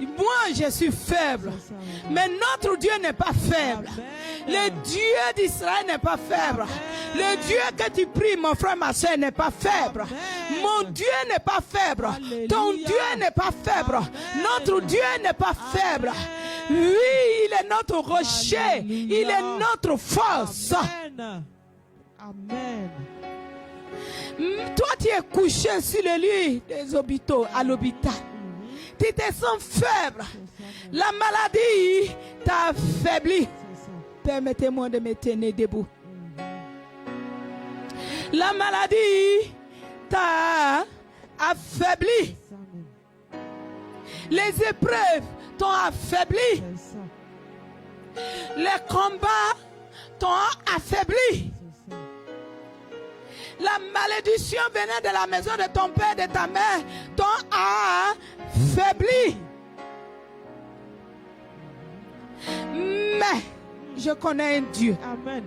Moi, je suis faible. Mais notre Dieu n'est pas faible. Le Dieu d'Israël n'est pas faible. Le Dieu que tu pries, mon frère, ma soeur, n'est pas faible. Mon Dieu n'est pas faible. Ton Dieu n'est pas faible. Notre Dieu n'est pas faible. Lui, il est notre rocher. Il est notre force. Amen. Amen. Toi, tu es couché sur le lit des hôpitaux, à l'hôpital. Tu te sens faible. La maladie t'a affaibli. Permettez-moi de me tenir debout. La maladie t'a affaibli. Les épreuves t'ont affaibli. Les combats t'ont affaibli. La malédiction venant de la maison de ton père, de ta mère, t'ont affaibli. Mais je connais un Dieu. Amen.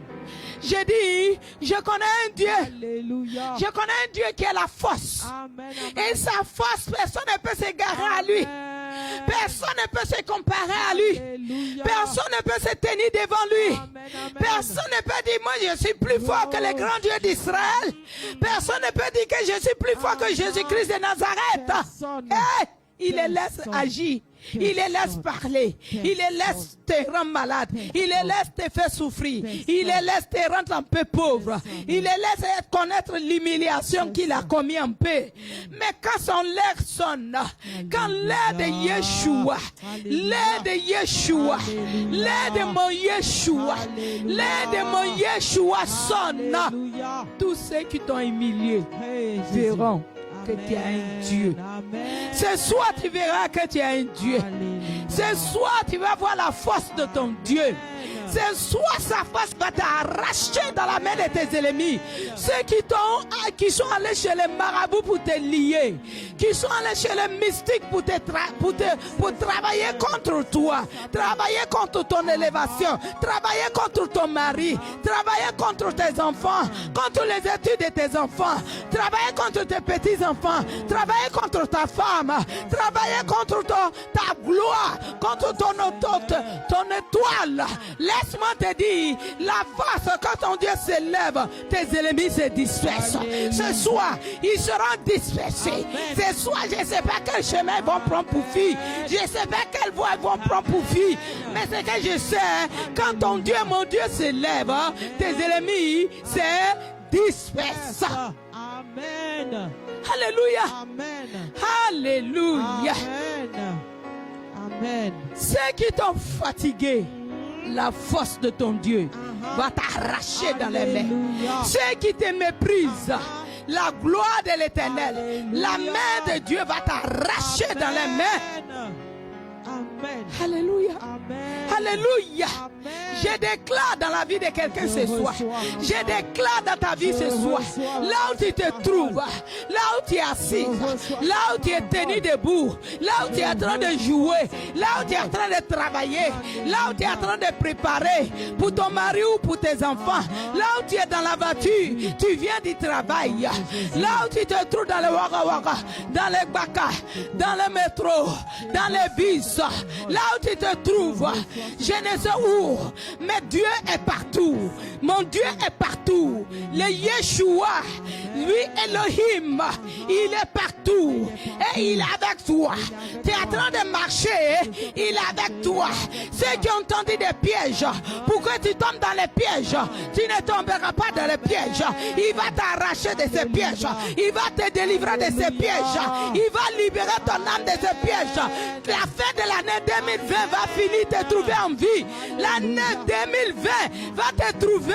J'ai dit, je connais un Dieu. Alléluia. Je connais un Dieu qui a la force. Amen. Et sa force, personne ne peut s'égarer à lui. Personne ne peut se comparer à lui. Alléluia. Personne ne peut se tenir devant lui. Amen, amen. Personne ne peut dire, moi je suis plus fort que le grand Dieu d'Israël. Personne ne peut dire que je suis plus fort que Jésus-Christ de Nazareth. Personne. Il les laisse agir. Il les laisse parler. Il les laisse te rendre malade. Il les laisse te faire souffrir. Il les laisse te rendre un peu pauvre. Il les laisse connaître l'humiliation qu'il a commis un peu. Mais quand son l'air sonne, quand l'air de Yeshua, l'air de Yeshua, l'air de mon Yeshua, l'air de mon Yeshua sonne, Alléluia. tous ceux qui t'ont humilié Hey, Jésus. verront que tu as un Dieu. Amen. Ce soir, tu verras que tu as un Dieu. Alléluia. Ce soir, tu vas voir la force de ton Dieu. Ce soir, sa force va t'arracher dans la main de tes ennemis. Ceux qui sont allés chez les marabouts pour te lier, qui sont allés chez les mystiques pour travailler contre toi, travailler contre ton élévation, travailler contre ton mari, travailler contre tes enfants, contre les études de tes enfants, travailler contre tes petits-enfants, travailler contre ta femme, travailler contre ta gloire contre ton étoile. Laisse-moi te dire, la face quand ton Dieu s'élève, tes ennemis se dispersent. Ce soir, ils seront dispersés. Ce soir, je ne sais pas quel chemin ils vont prendre pour fuir. Je ne sais pas quelle voie ils vont prendre pour fuir. Mais ce que je sais, quand ton Dieu, mon Dieu s'élève, tes ennemis se dispersent. Amen. Alléluia. Amen. Alléluia. Amen. Amen. Ceux qui t'ont fatigué, la force de ton Dieu va t'arracher dans les mains. Ceux qui te méprisent, la gloire de l'Éternel, la main de Dieu va t'arracher dans les mains. Amen. Alléluia. Amen. Alléluia. Amen. Je déclare dans la vie de quelqu'un ce soir. Je déclare dans ta vie ce soir. Là où tu te trouves, là où tu es assis, là où tu es tenu debout, là où tu es en train de jouer, là où tu es en train de travailler, là où tu es en train de préparer pour ton mari ou pour tes enfants, là où tu es dans la voiture, tu viens du travail, là où tu te trouves dans le Waka Waka, dans le Baka, dans le métro, dans les bus, là où tu te trouves, je ne sais où, mais Dieu est partout. Mon Dieu est partout. Le Yeshua, lui Elohim, il est partout et il est avec toi. Tu es en train de marcher, il est avec toi. Ceux qui ont tendu des pièges pour que tu tombes dans les pièges, tu ne tomberas pas dans les pièges. Il va t'arracher de ces pièges. Il va te délivrer de ces pièges. Il va libérer ton âme de ces pièges. La fin de l'année 2020 va finir te trouver en vie. L'année 2020 va te trouver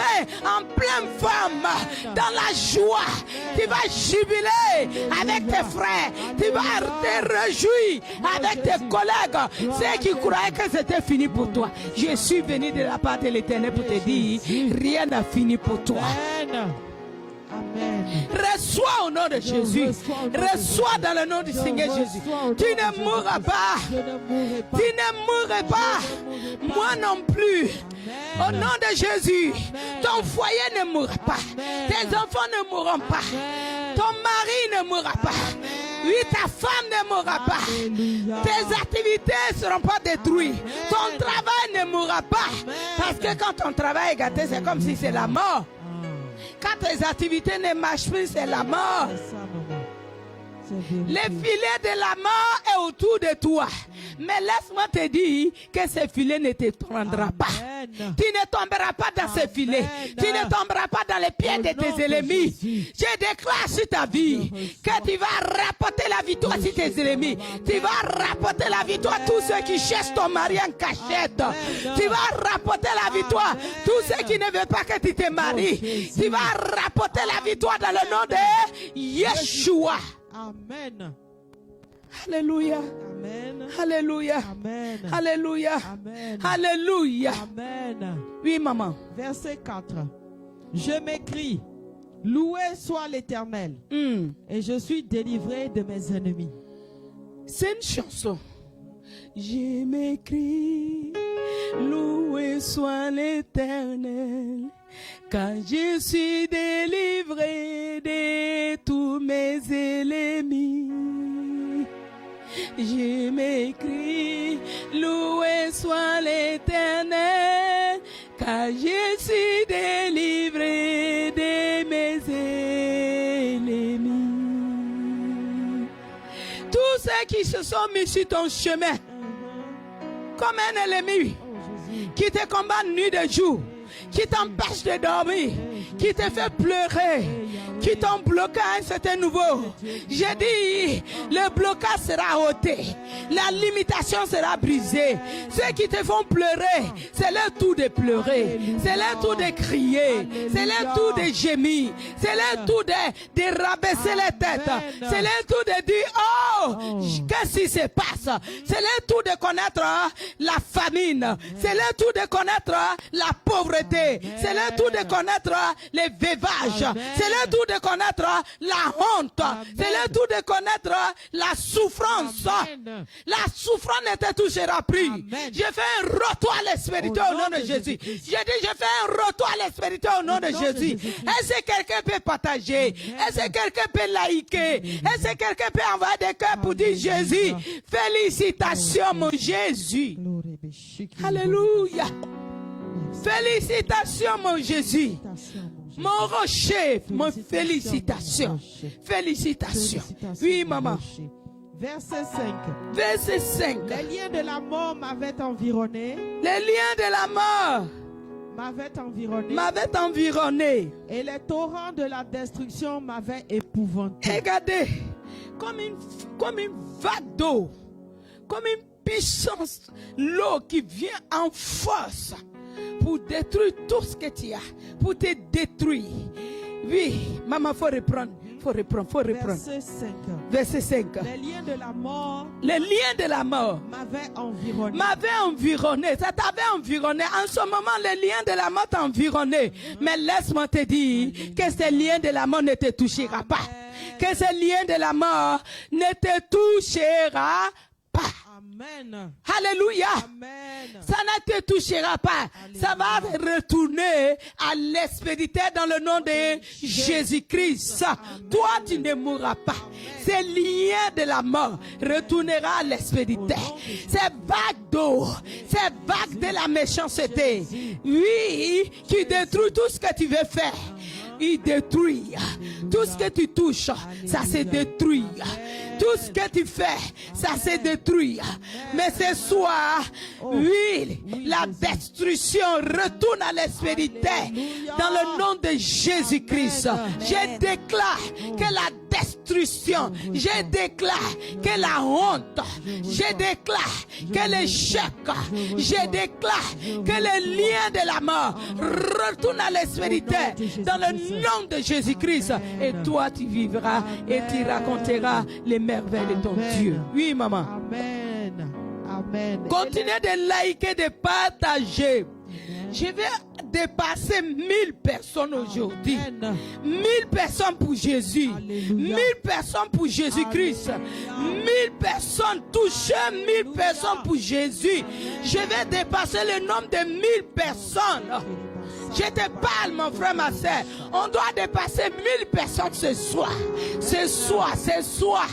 en pleine forme, dans la joie. Tu vas jubiler avec tes frères. Tu vas te réjouir avec tes collègues. Ceux qui croyaient que c'était fini pour toi. Je suis venu de la part de l'Éternel pour te dire, rien n'a fini pour toi. Amen. Reçois au nom de Jésus. Reçois dans le nom du Seigneur Jésus. Tu ne mourras pas. Tu ne mourras pas. Moi non plus. Au nom de Jésus. Ton foyer ne mourra pas. Tes enfants ne mourront pas. Ton mari ne mourra pas. Oui, ta femme ne mourra pas. Tes activités ne seront pas détruites. Ton travail ne mourra pas. Parce que quand ton travail est gâté, c'est comme si c'est la mort. Quand tes activités ne marchent plus, c'est la mort. Le filet de la mort est autour de toi. Mais laisse-moi te dire que ce filet ne te prendra pas. Tu ne tomberas pas dans ce filet. Tu ne tomberas pas dans les pieds de tes ennemis. Je déclare sur ta vie que tu vas rapporter la victoire sur tes ennemis. Tu vas rapporter la victoire à tous ceux qui cherchent ton mari en cachette. Tu vas rapporter la victoire à tous ceux qui ne veulent pas que tu te maries. Tu vas rapporter la victoire dans le nom de Yeshua. Amen. Alléluia. Amen. Alléluia. Amen. Alléluia. Amen. Alléluia. Amen. Oui, maman. Verset 4. Je m'écris, loué soit l'Éternel, et je suis délivré de mes ennemis. C'est une chanson. Je m'écris, loué soit l'Éternel, car je suis délivré de tous mes ennemis. Je m'écris, loué soit l'Éternel, car je suis délivré de mes ennemis. Tous ceux qui se sont mis sur ton chemin, comme un ennemi, qui te combat nuit et jour, qui t'empêche de dormir, qui te fait pleurer, qui t'ont bloqué à un certain niveau. J'ai dit, le blocage sera ôté, la limitation sera brisée. Ceux qui te font pleurer, c'est leur tour de pleurer, c'est leur tour de crier, c'est leur tour de gémir, c'est leur tour de rabaisser les têtes, c'est leur tour de dire, oh, qu'est-ce qui se passe? C'est leur tour de connaître la famine, c'est leur tour de connaître la pauvreté, c'est leur tour de connaître les veuvages, c'est leur tour de de connaître la honte. C'est le tour de connaître la souffrance. Amen. La souffrance ne te touchera plus. Amen. Je fais un retour à l'expérience au nom de Jésus. Je dis, je fais un retour à l'expérience au nom de Jésus. Est-ce que quelqu'un peut partager? Est-ce que quelqu'un peut liker? Est-ce que quelqu'un peut envoyer des cœurs pour dire Jésus? Félicitations mon Jésus. Glory be shiki. Alléluia. Félicitations mon Jésus. Mon rocher, mon félicitations. Félicitations. Oui, maman. Verset 5. Verset 5. Les liens de la mort m'avaient environné. Les liens de la mort m'avaient environné. Et les torrents de la destruction m'avaient épouvanté. Regardez, comme une vague d'eau, comme une puissance, l'eau qui vient en force pour détruire tout ce que tu as, pour te détruire. Oui, maman, faut reprendre. Verset 5. Verset 5. Les liens de la mort m'avaient environné. Ça t'avait environné. En ce moment, les liens de la mort t'environné. Mais laisse-moi te dire que ces liens de la mort ne te touchera pas. Que ces liens de la mort ne te touchera pas. Amen. Alléluia. Amen. Ça ne te touchera pas. Alléluia. Ça va retourner à l'expéditeur dans le nom de Jésus-Christ. Toi, tu ne mourras pas. Ces liens de la mort retournera à l'expéditeur. Ces vagues d'eau, ces vagues de la méchanceté, oui, qui détruit tout ce que tu veux faire. Il détruit. Tout ce que tu touches, ça se détruit. Tout ce que tu fais, ça se détruit. Mais ce soir, oui, la destruction retourne à l'expéditeur dans le nom de Jésus-Christ. Je déclare que la destruction, je déclare que la honte, je déclare que l'échec, je déclare que les liens de la mort retournent à l'expéditeur dans le nom de Jésus-Christ. Et toi, tu vivras et tu raconteras les merveilles de ton Dieu. Oui, maman. Amen. Amen. Continuez de liker, de partager. Je vais dépasser 1000 personnes aujourd'hui. 1000 personnes pour Jésus. Alléluia. 1000 personnes pour Jésus-Christ. 1000 personnes touchées, 1000 personnes pour Jésus. Je vais dépasser le nombre de 1000 personnes. Je te parle, mon frère, ma soeur. On doit dépasser 1000 personnes ce soir. Ce soir.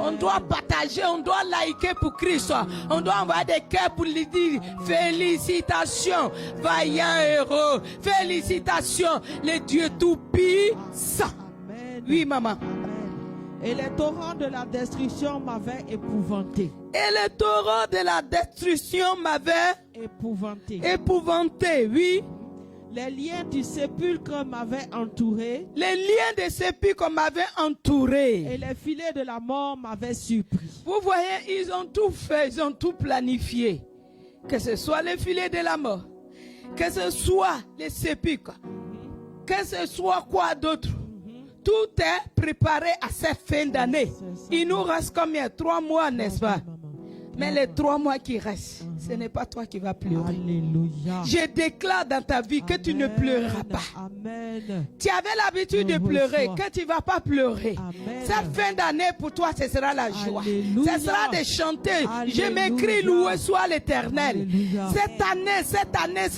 On doit partager, on doit liker pour Christ. On doit envoyer des cœurs pour lui dire félicitations, vaillant héros. Félicitations, le Dieu tout-puissant. Oui, maman. Et les torrents de la destruction m'avaient épouvanté. Et les torrents de la destruction m'avaient épouvanté, oui. Les liens du sépulcre m'avaient entouré. Les liens du sépulcre m'avaient entouré. Et les filets de la mort m'avaient surpris. Vous voyez, ils ont tout fait, ils ont tout planifié. Que ce soit les filets de la mort, que ce soit les sépulcres, que ce soit quoi d'autre. Tout est préparé à cette fin d'année. Il nous reste combien? 3 mois, n'est-ce pas? Mais les 3 mois qui restent, ce n'est pas toi qui vas pleurer. Alléluia. Je déclare dans ta vie que tu ne pleureras pas. Amen. Tu avais l'habitude de pleurer, que tu ne vas pas pleurer. Amen. Cette fin d'année pour toi, ce sera la joie. Alléluia. Ce sera de chanter. Alléluia. Je m'écris, loué soit l'Éternel. Alléluia. Cette année,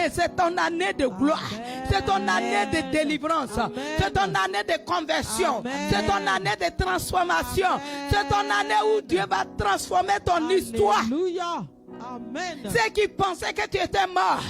c'est ton année de gloire. C'est ton année de délivrance. Amen. C'est ton année de conversion. Amen. C'est ton année de transformation. Amen. C'est ton année où Dieu va transformer ton histoire. Alléluia. Amen. Ceux qui pensaient que tu étais mort,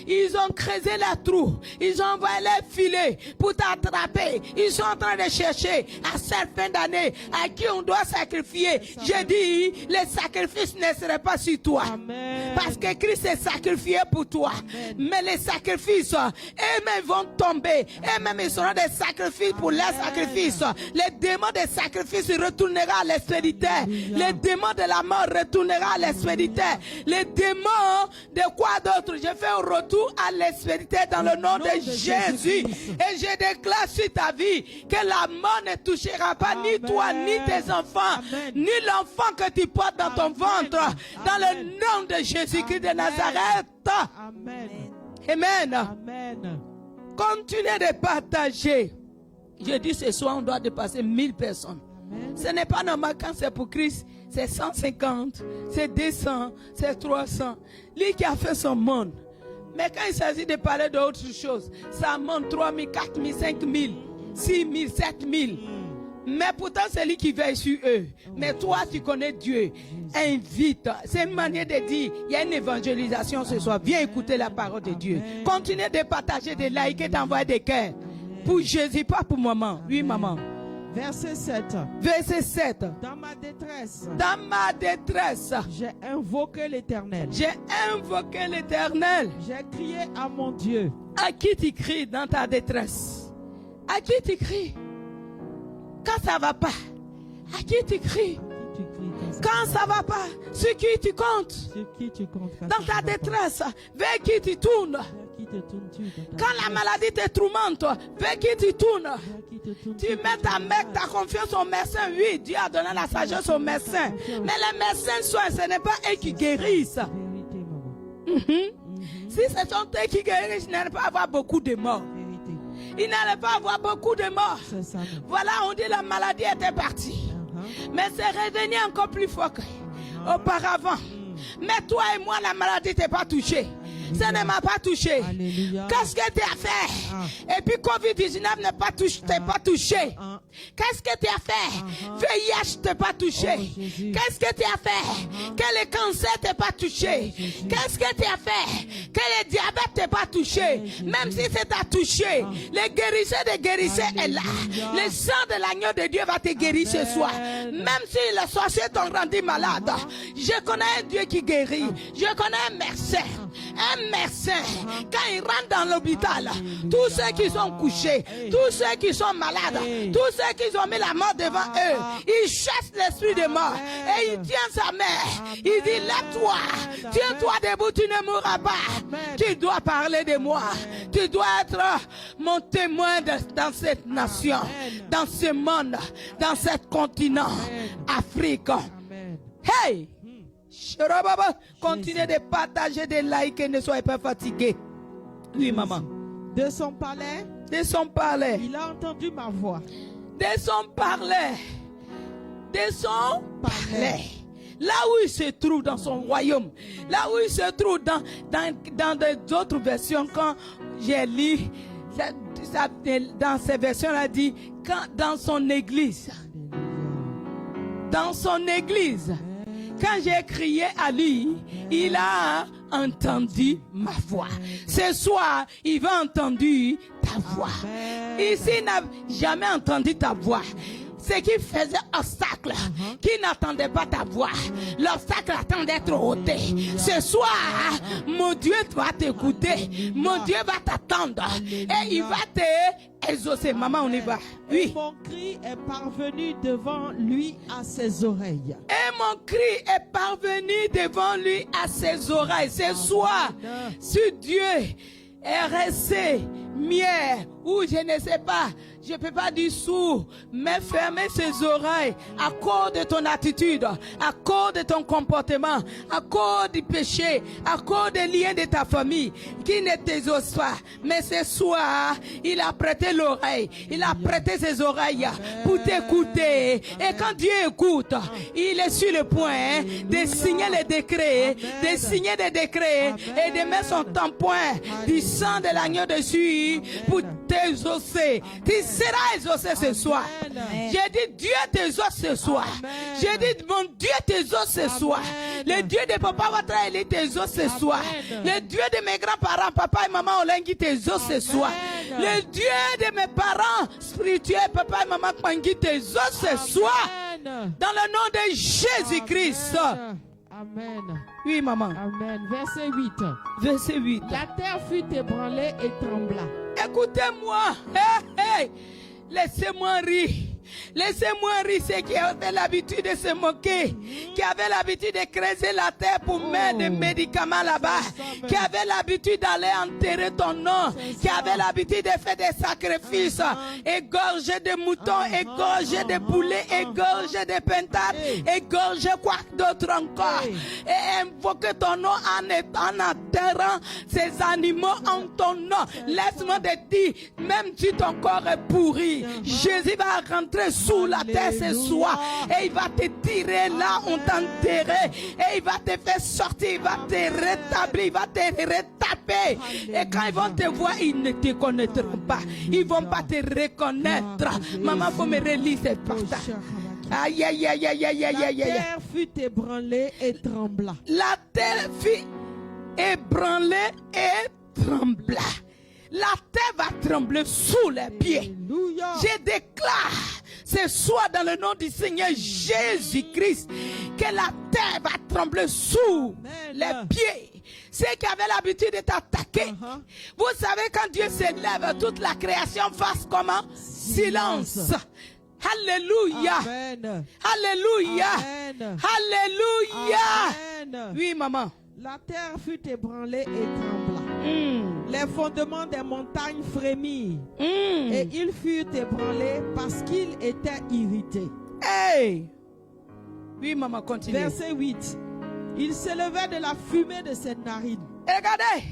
ils ont creusé la trou, ils ont envoyé les filets pour t'attraper. Ils sont en train de chercher à cette fin d'année à qui on doit sacrifier. J'ai dit, les sacrifices ne seraient pas sur toi. Amen. Parce que Christ s'est sacrifié pour toi. Amen. Mais les sacrifices, eux-mêmes vont tomber. Eux-mêmes, ils seront des sacrifices pour les sacrifices. Les démons des sacrifices retourneront à l'expéditeur. Les démons de la mort retourneront à l'expéditeur. Les démons de quoi d'autre? Je fais un retour à l'expéditeur dans le nom de Jésus. Et je déclare sur ta vie que la mort ne touchera pas ni toi, ni tes enfants, ni l'enfant que tu portes dans ton ventre. Dans le nom de Jésus-Christ de Nazareth. Amen. Amen. Amen. Continuez de partager. Je dis ce soir, on doit dépasser 1000 personnes. Amen. Ce n'est pas normal quand c'est pour Christ. C'est 150, c'est 200, c'est 300. Lui qui a fait son monde. Mais quand il s'agit de parler d'autre chose, ça monte 3 000, 4 000, 5 000, 6 000, 7 000. Mais pourtant, c'est lui qui veille sur eux. Mais toi, tu connais Dieu. Invite. C'est une manière de dire, il y a une évangélisation ce soir. Viens écouter la parole de Dieu. Continuez de partager, de liker, d'envoyer des cœurs. Pour Jésus, pas pour maman. Oui, maman. Verset 7. Verset 7. Dans ma détresse, J'ai invoqué l'Éternel. J'ai invoqué l'Éternel. J'ai crié à mon Dieu. À qui tu cries dans ta détresse? À qui tu cries? Quand ça va pas, à qui tu cries? Quand ça va pas, sur qui tu comptes? Dans ta détresse, vers qui tu tournes? Quand la maladie te tourmente, vers qui tu tournes? Tu mets ta confiance au médecin. Oui, Dieu a donné la sagesse au médecin. Mais les médecins soignent, ce n'est pas eux qui guérissent. Si ce sont eux qui guérissent, il n'allait pas avoir beaucoup de morts. Il n'allait pas avoir beaucoup de morts. Voilà, on dit la maladie était partie. Mais c'est revenu encore plus fort qu'auparavant. Mais toi et moi, la maladie t'est pas touchée. Ça ne m'a pas touché. Qu'est-ce que tu as fait? Et puis Covid-19 n'a pas touché, t'es pas touché. Qu'est-ce que tu as fait? VIH t'es pas touché. Qu'est-ce que tu as fait? Que le cancer t'es pas touché. Qu'est-ce que tu as fait? Que le diabète t'es pas touché. Même si c'est t'a touché, le guérisseur de guérisseurs est là. Le sang de l'agneau de Dieu va te guérir ce soir. Même si les sorciers t'ont rendu malade, je connais un Dieu qui guérit. Je connais un médecin. Un médecin, quand il rentre dans l'hôpital, tous ceux qui sont couchés, tous ceux qui sont malades, tous ceux qui ont mis la mort devant eux, il chasse l'esprit de mort et il tient sa main. Il dit, lève-toi, tiens-toi debout, tu ne mourras pas. Tu dois parler de moi. Tu dois être mon témoin dans cette nation, dans ce monde, dans ce continent, Afrique. Hey! Continuez de partager, de liker, ne soyez pas fatigués. Oui, maman. De son palais, il a entendu ma voix. De son palais. Là où il se trouve dans son royaume, là où il se trouve dans d'autres versions, quand j'ai lu, dans ces versions-là, dit, dans son église. Dans son église. Quand j'ai crié à lui, il a entendu ma voix. Ce soir, il va entendre ta voix. Ici, il n'a jamais entendu ta voix. Ce qui faisait obstacle, qui n'attendait pas ta voix, l'obstacle attend d'être ôté. Ce soir, mon Dieu va t'écouter, mon Dieu va t'attendre et il va te exaucer. Maman, on y va. Oui. Et mon cri est parvenu devant lui à ses oreilles. Et mon cri est parvenu devant lui à ses oreilles. Ce soir, si Dieu est resté mieux ou je ne sais pas, je ne peux pas dire sourd, mais fermer ses oreilles à cause de ton attitude, à cause de ton comportement, à cause du péché, à cause des liens de ta famille qui ne t'exaucent pas. Mais ce soir, il a prêté l'oreille, il a prêté ses oreilles pour t'écouter. Et quand Dieu écoute, il est sur le point de signer les décrets, de signer des décrets et de mettre son tampon du sang de l'agneau dessus pour t'exaucer. Tu seras exaucé ce soir. J'ai dit Dieu t'exauce ce soir. J'ai dit mon Dieu t'exauce ce soir. Le Dieu de papa Ouattara, il t'exauce ce soir. Le Dieu de mes grands-parents, papa et maman Olengi t'exauce ce soir. Le Dieu de mes parents spirituels, papa et maman Kwangi t'exauce ce soir. Dans le nom de Jésus-Christ. Amen. Oui, maman. Amen. Verset 8. Verset 8. La terre fut ébranlée et trembla. Écoutez-moi. Hey, hey. Laissez-moi rire. Laissez-moi rire ceux qui avaient l'habitude de se moquer, qui avaient l'habitude de creuser la terre pour mettre des médicaments là-bas, qui avaient l'habitude d'aller enterrer ton nom, qui avaient l'habitude de faire des sacrifices, égorger des moutons, égorger des poulets, égorger des pentades, égorger quoi d'autre encore, et invoquer ton nom en enterrant ces animaux en ton nom. Laisse-moi te dire, même si ton corps est pourri, Jésus va rentrer sous la terre ce soir et il va te tirer là où on t'a enterré et il va te faire sortir, il va te rétablir, il va te retaper. Et quand ils vont te voir, ils ne te connaîtront pas, ils ne vont pas te reconnaître. Maman, faut me relire cette partie. Aïe, aïe, aïe, aïe, aïe, aïe, aïe, aïe. La terre fut ébranlée et trembla. La terre fut ébranlée et trembla. La terre va trembler sous les pieds. Alléluia. Je déclare ce soir dans le nom du Seigneur Jésus-Christ que la terre va trembler sous les pieds. Ceux qui avaient l'habitude de t'attaquer. Vous savez, quand Dieu s'élève, toute la création fasse comment? Silence. Alléluia. Amen. Alléluia. Amen. Alléluia. Amen. Oui, maman. La terre fut ébranlée et trembla. Les fondements des montagnes frémirent. Et ils furent ébranlés parce qu'ils étaient irrités. Hey. Oui, maman, continue. Verset 8. Il s'élevait de la fumée de ses narines. Et regardez,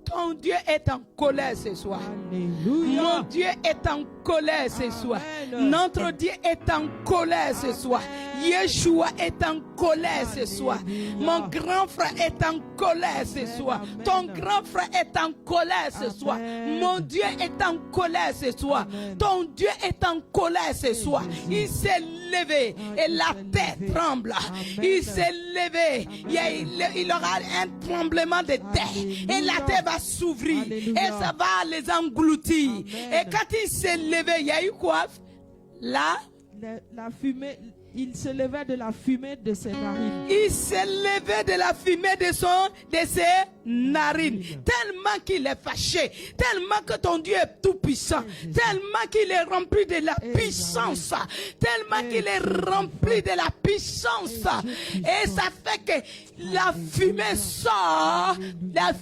ton Dieu est en colère ce soir. Alléluia. Mon Dieu est en colère ce soir. Amen. Notre Dieu est en colère ce soir. Yeshua est en colère ce soir. Mon grand frère est en colère ce soir. Ton grand frère est en colère ce soir. Mon Dieu est en colère ce soir. Ton Dieu est en colère ce soir. Il s'est levé et la terre tremble. Il s'est levé. Il aura un tremblement de terre et la terre va s'ouvrir et ça va les engloutir. Et quand il s'est levé, il y a eu quoi? La fumée. Il se levait de la fumée de ses narines. Il s'est levé de la fumée de ses narines. Tellement qu'il est fâché. Tellement que ton Dieu est tout puissant. Tellement qu'il est rempli de la puissance. Tellement qu'il est rempli de la puissance. Et ça fait que la fumée sort. Le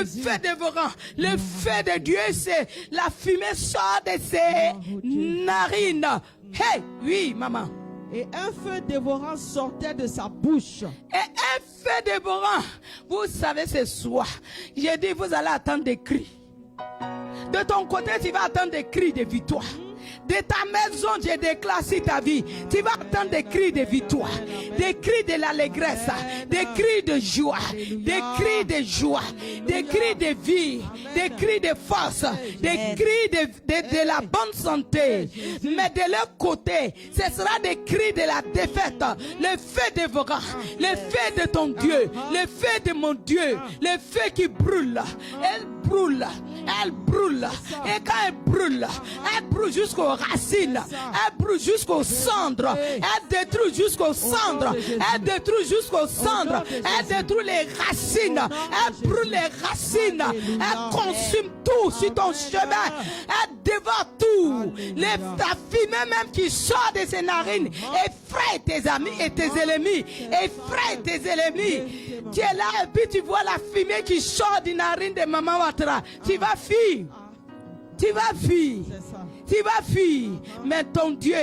feu dévorant. Le feu de Dieu, c'est la fumée sort de ses narines. Hey, oui, maman. Et un feu dévorant sortait de sa bouche. Et un feu dévorant. Vous savez, ce soir, j'ai dit, vous allez attendre des cris. De ton côté, tu vas attendre des cris de victoire. De ta maison, je déclare sur ta vie, tu vas attendre des cris de victoire, des cris de l'allégresse, des cris de joie, des cris de joie, des cris de vie, des cris de force, des cris de la bonne santé. Mais de leur côté, ce sera des cris de la défaite. Le feu dévorant, le feu de ton Dieu, le feu de mon Dieu, le feu qui brûle. Elle brûle. Elle brûle. Et quand elle brûle jusqu'aux racines. Elle brûle jusqu'aux cendres. Elle détruit jusqu'aux cendres. Elle détruit jusqu'aux cendres. Elle détruit les racines. Elle brûle les racines. Elle consume tout sur ton chemin. Elle dévore tout. La fumée même qui sort de ses narines effraie tes amis et tes ennemis. Effraie tes ennemis. Tu es là et puis tu vois la fumée qui sort des narines de Maman Ouattara. Tu vas fuir. Tu vas fuir. Tu vas fuir. Mais ton Dieu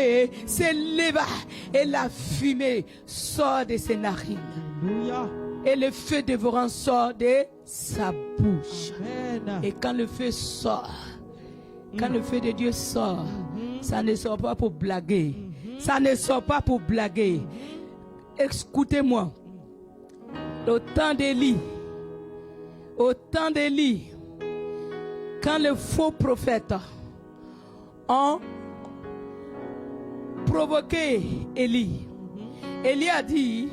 s'éleva et la fumée sort de ses narines. Et le feu dévorant sort de sa bouche. Et quand le feu sort, quand le feu de Dieu sort, ça ne sort pas pour blaguer. Ça ne sort pas pour blaguer. Écoutez-moi. Au temps d'Élie, quand les faux prophètes ont provoqué Élie, Élie a dit,